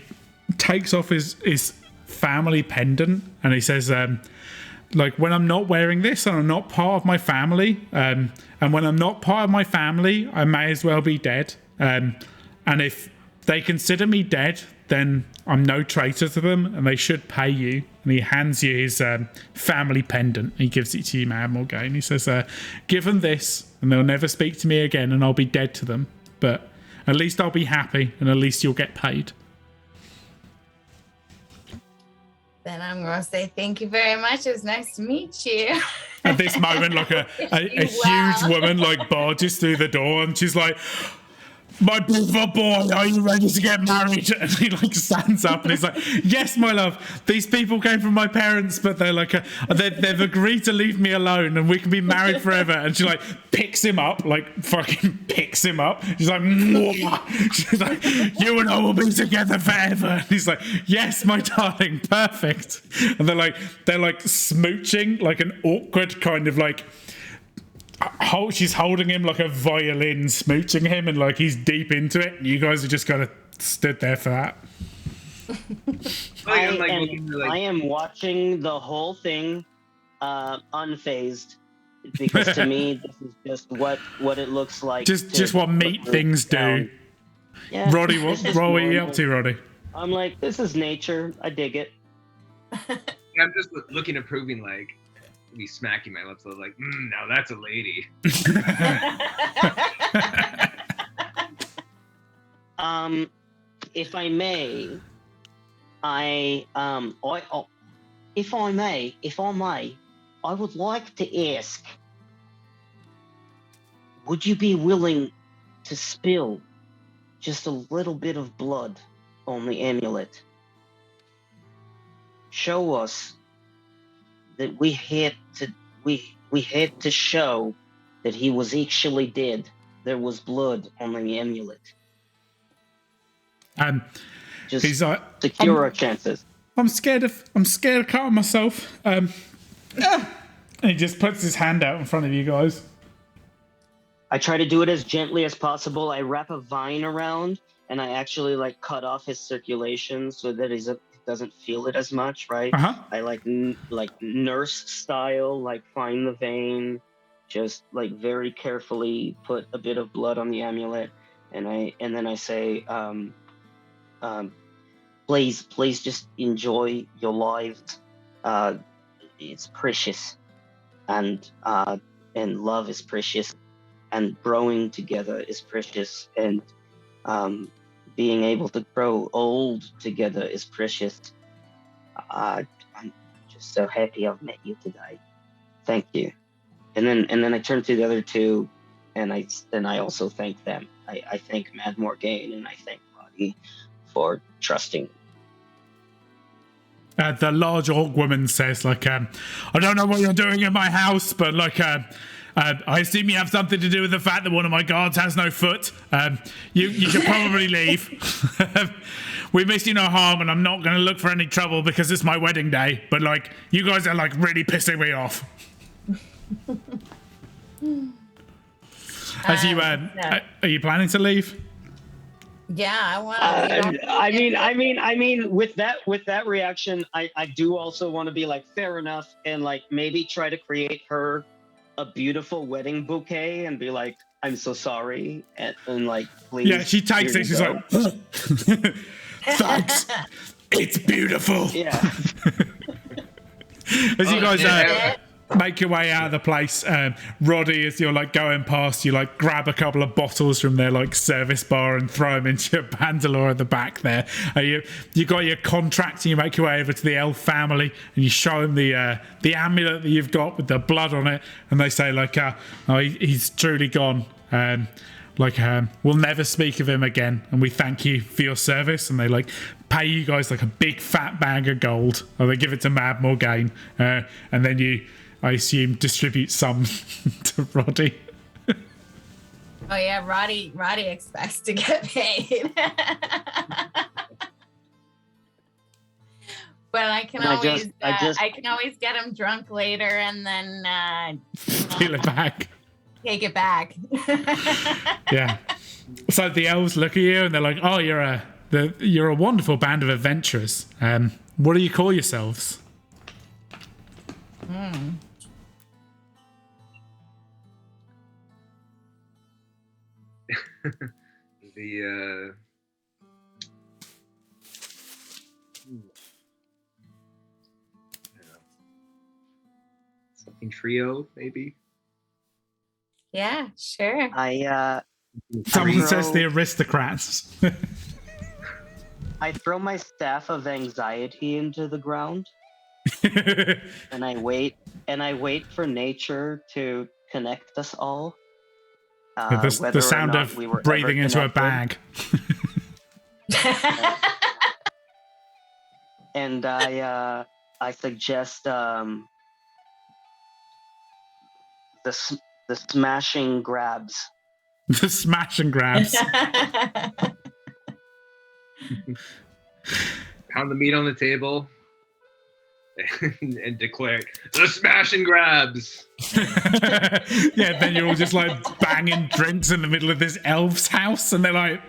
takes off his family pendant and he says, like, when I'm not wearing this and I'm not part of my family, and when I'm not part of my family, I may as well be dead. And if they consider me dead, then I'm no traitor to them and they should pay you. And he hands you his family pendant. He gives it to you, Mad Morgaine. He says, give them this and they'll never speak to me again and I'll be dead to them. But at least I'll be happy and at least you'll get paid. then I'm going to say thank you very much. It was nice to meet you. At this moment, like a huge woman like barges through the door and she's like, my beautiful boy, are you ready to get married? And he like stands up and he's like, yes, my love. These people came from my parents, but they're like, they've agreed to leave me alone and we can be married forever. And she like picks him up, like fucking picks him up. She's like, mwah. She's like, you and I will be together forever. And he's like, yes, my darling, perfect. And they're like smooching, like an awkward kind of like, she's holding him like a violin, smooching him, and like he's deep into it. And you guys are just kind of stood there for that. I am watching the whole thing unfazed, because to me this is just what it looks like. Just what meat things do. Yeah, Roddy, what are you up to, Roddy? I'm like, this is nature. I dig it. I'm just looking approving, like, be smacking my lips. I was like, now that's a lady. if I may, if I may, I would like to ask, would you be willing to spill just a little bit of blood on the amulet? Show us that we had to show that he was actually dead. There was blood on the amulet. Just he's like, secure our chances. I'm scared of cutting myself. And he just puts his hand out in front of you guys. I try to do it as gently as possible. I wrap a vine around and I actually like cut off his circulation so that he doesn't feel it as much, right? I like nurse style, like find the vein, just like very carefully put a bit of blood on the amulet, and then I say, please just enjoy your lives. It's precious, and love is precious, and growing together is precious, and being able to grow old together is precious. I'm just so happy I've met you today. Thank you. And then I turn to the other two, and I also thank them. I thank Mad Morgaine and I thank Roddy for trusting. The large orc woman says, like, I don't know what you're doing in my house, but like, I assume you have something to do with the fact that one of my guards has no foot. You should probably leave. We wish you no harm, and I'm not going to look for any trouble because it's my wedding day. But like, you guys are like really pissing me off. Are you planning to leave? Yeah, I want to. I mean, with that reaction, I do also want to be like, fair enough, and like maybe try to create her a beautiful wedding bouquet and be like, I'm so sorry, and like, please. Yeah, she takes it. She's like, thanks. It's beautiful. Yeah. As you guys make your way out of the place, Roddy, as you're like going past, you like grab a couple of bottles from their like service bar and throw them into your bandolier at the back there. You got your contract, and you make your way over to the elf family and you show them the amulet that you've got with the blood on it, and they say like, he's truly gone. We'll never speak of him again, and we thank you for your service. And they like pay you guys like a big fat bag of gold, or they give it to Mad Morgaine, and then you, I assume, distribute some to Roddy. Oh yeah, Roddy expects to get paid. But I can always get him drunk later and then steal it back. Take it back. Yeah. So the elves look at you and they're like, "Oh, you're a wonderful band of adventurers. What do you call yourselves?" Something trio, maybe. Yeah, sure. Someone says the aristocrats. I throw my staff of anxiety into the ground, and I wait for nature to connect us all. The sound of breathing into a bag. And I suggest the smashing grabs. The smash and grabs. Pound the meat on the table and declare the smash and grabs. Yeah, then you're all just like banging drinks in the middle of this elf's house, and they're like,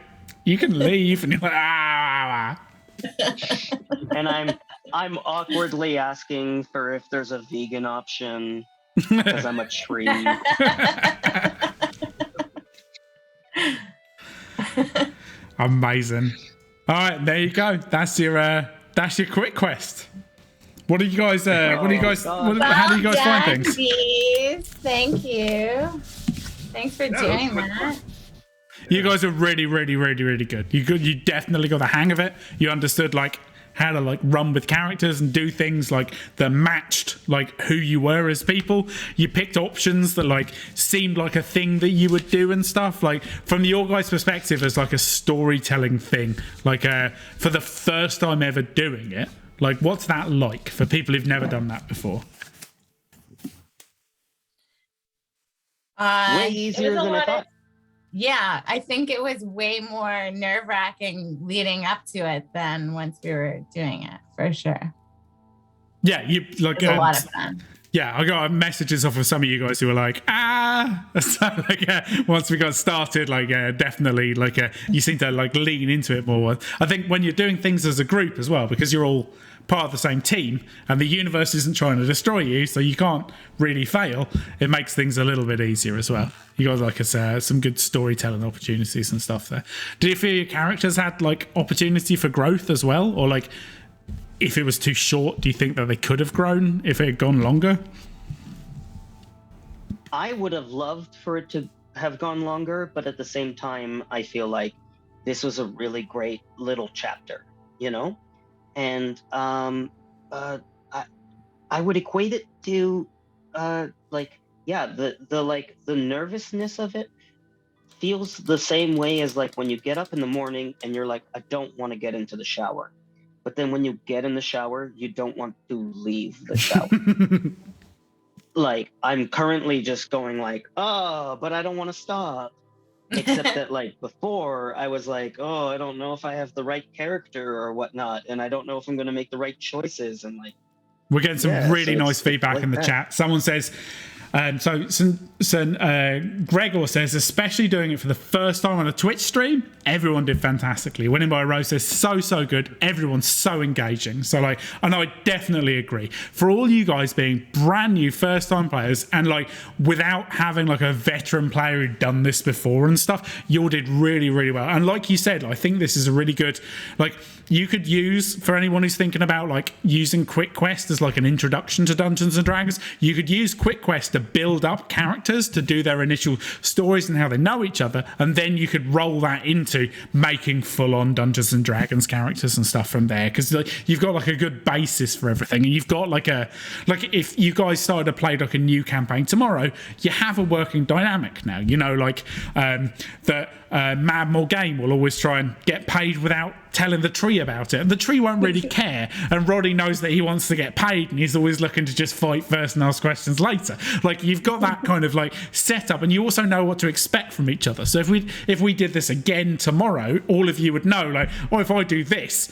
"You can leave," and you're like, "Ah." And I'm awkwardly asking for if there's a vegan option because I'm a tree. Amazing. All right, there you go. That's your quick quest. What do you guys? How do you guys find things? Steve. Thank you. Thanks for doing that. You guys are really, really, really, really good. You definitely got the hang of it. You understood like how to like run with characters and do things like that matched like who you were as people. You picked options that like seemed like a thing that you would do and stuff. Like from your guys' perspective as like a storytelling thing, like for the first time ever doing it, like what's that like for people who've never done that before? Way easier than I thought. Yeah, I think it was way more nerve-wracking leading up to it than once we were doing it, for sure. Yeah, you like It was a lot of fun. Yeah, I got messages off of some of you guys who were like, so like once we got started, like definitely like you seem to like lean into it more. I think when you're doing things as a group as well, because you're all part of the same team and the universe isn't trying to destroy you, so you can't really fail, it makes things a little bit easier as well. You got like some good storytelling opportunities and stuff there. Do you feel your characters had like opportunity for growth as well, or like if it was too short, do you think that they could have grown if it had gone longer? I would have loved for it to have gone longer, but at the same time, I feel like this was a really great little chapter, you know? And I would equate it to the nervousness of it feels the same way as like when you get up in the morning and you're like, I don't want to get into the shower. But then when you get in the shower, you don't want to leave the shower. Like, I'm currently just going like, oh, but I don't want to stop. Except that like before I was like, oh, I don't know if I have the right character or whatnot. And I don't know if I'm going to make the right choices. And like, we're getting some really nice feedback like in the chat. Someone says, Gregor says, especially doing it for the first time on a Twitch stream, everyone did fantastically. Winning by a Row says, so good. Everyone's so engaging. So like, and I definitely agree. For all you guys being brand new first time players and like without having like a veteran player who'd done this before and stuff, you all did really, really well. And like you said, I think this is a really good, like you could use, for anyone who's thinking about like using Quick Quest as like an introduction to Dungeons and Dragons, you could use Quick Quest to build up characters to do their initial stories and how they know each other, and then you could roll that into making full-on Dungeons and Dragons characters and stuff from there, because like, you've got like a good basis for everything, and you've got like if you guys started to play like a new campaign tomorrow, you have a working dynamic now, you know, like that Mad Morgane will always try and get paid without telling the tree about it, and the tree won't really care, and Roddy knows that he wants to get paid and he's always looking to just fight first and ask questions later. Like you've got that kind of like setup, and you also know what to expect from each other. So if we did this again tomorrow, all of you would know like, oh, if I do this,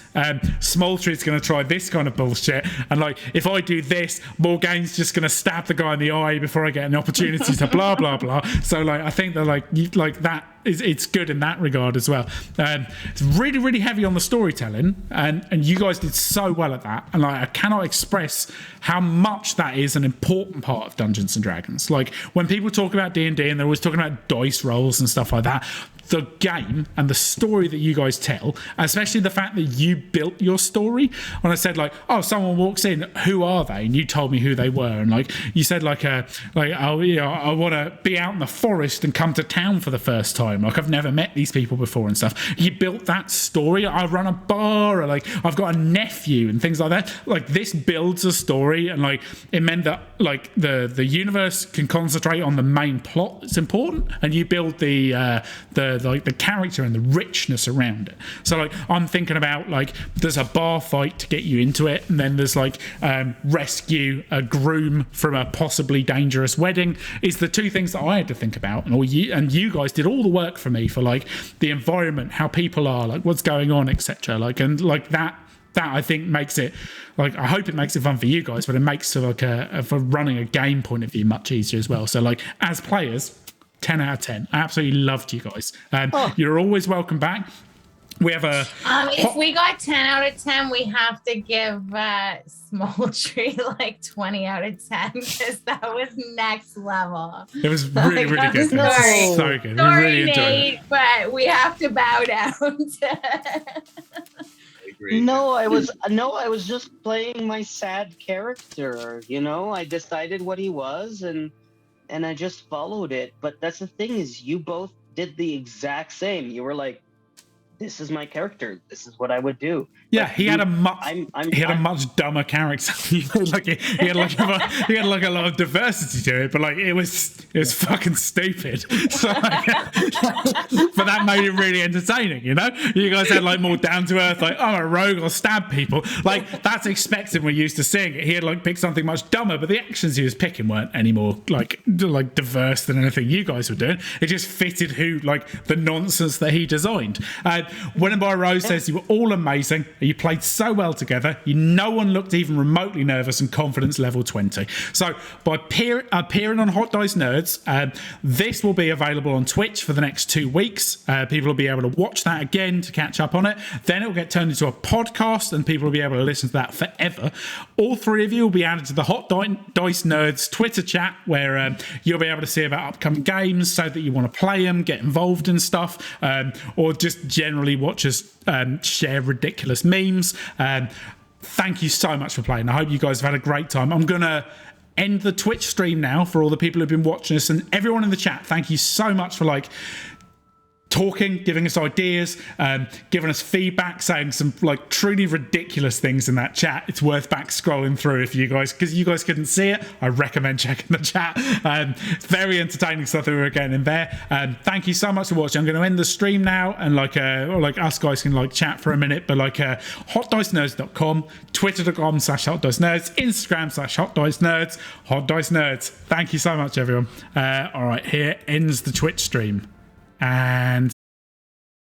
Small Tree's going to try this kind of bullshit, and like if I do this, Morgane's just going to stab the guy in the eye before I get an opportunity to blah blah blah. So like I think that like you like that it's good in that regard as well. It's really, really heavy on the storytelling, and you guys did so well at that. And like, I cannot express how much that is an important part of Dungeons and Dragons. Like when people talk about D&D and they're always talking about dice rolls and stuff like that, the game and the story that you guys tell, especially the fact that you built your story. When I said like, oh, someone walks in, who are they? And you told me who they were, and like you said like oh, you know, I want to be out in the forest and come to town for the first time. Like I've never met these people before and stuff. You built that story. I run a bar, or like I've got a nephew and things like that. Like this builds a story, and like it meant that like the universe can concentrate on the main plot that's important, and you build the character and the richness around it. So like I'm thinking about like there's a bar fight to get you into it, and then there's like rescue a groom from a possibly dangerous wedding is the two things that I had to think about, and you guys did all the work for me for like the environment, how people are, like what's going on, etc. Like and like that I think makes it like, I hope it makes it fun for you guys, but it makes it like for running a game point of view much easier as well. So like as players, 10 out of 10. I absolutely loved you guys. You're always welcome back. We have a... if we got 10 out of 10, we have to give Small Tree like 20 out of 10, because that was next level. It was really, really good. Sorry. So good. Sorry, We really enjoyed Nate, it. but we have to bow down. No, I was just playing my sad character, you know? I decided what he was, and I just followed it. But that's the thing, is you both did the exact same. You were like, this is my character. This is what I would do. Yeah, But he you- had a much I'm he had a much dumber character. he had like a lot of diversity to it, but like it was fucking stupid. So, like, but that made it really entertaining. You know, you guys had like more down to earth, like I'm a rogue, I'll stab people. Like that's expected. We're used to seeing it. He had like picked something much dumber, but the actions he was picking weren't any more like diverse than anything you guys were doing. It just fitted who like the nonsense that he designed. Winnebar Rose says you were all amazing. You played so well together. No one looked even remotely nervous, and confidence level 20. So by appearing on Hot Dice Nerds, this will be available on Twitch for the next 2 weeks. People will be able to watch that again to catch up on it. Then it will get turned into a podcast, and people will be able to listen to that forever. All 3 of you will be added to the Hot Dice Nerds Twitter chat, where you'll be able to see about upcoming games, so that you want to play them, get involved in stuff, or just generally watch us share ridiculous memes. Thank you so much for playing. I hope you guys have had a great time. I'm gonna end the Twitch stream now for all the people who've been watching us, and everyone in the chat, thank you so much for like talking, giving us ideas, giving us feedback, saying some like truly ridiculous things in that chat. It's worth back scrolling through if you guys, because you guys couldn't see it. I recommend checking the chat. It's very entertaining stuff that we were getting in there. Thank you so much for watching. I'm going to end the stream now, and like us guys can like chat for a minute, but like hotdicenerds.com, twitter.com/hotdicenerds, Instagram/hotdicenerds, Hot Dice Nerds. Thank you so much, everyone. All right, here ends the Twitch stream. And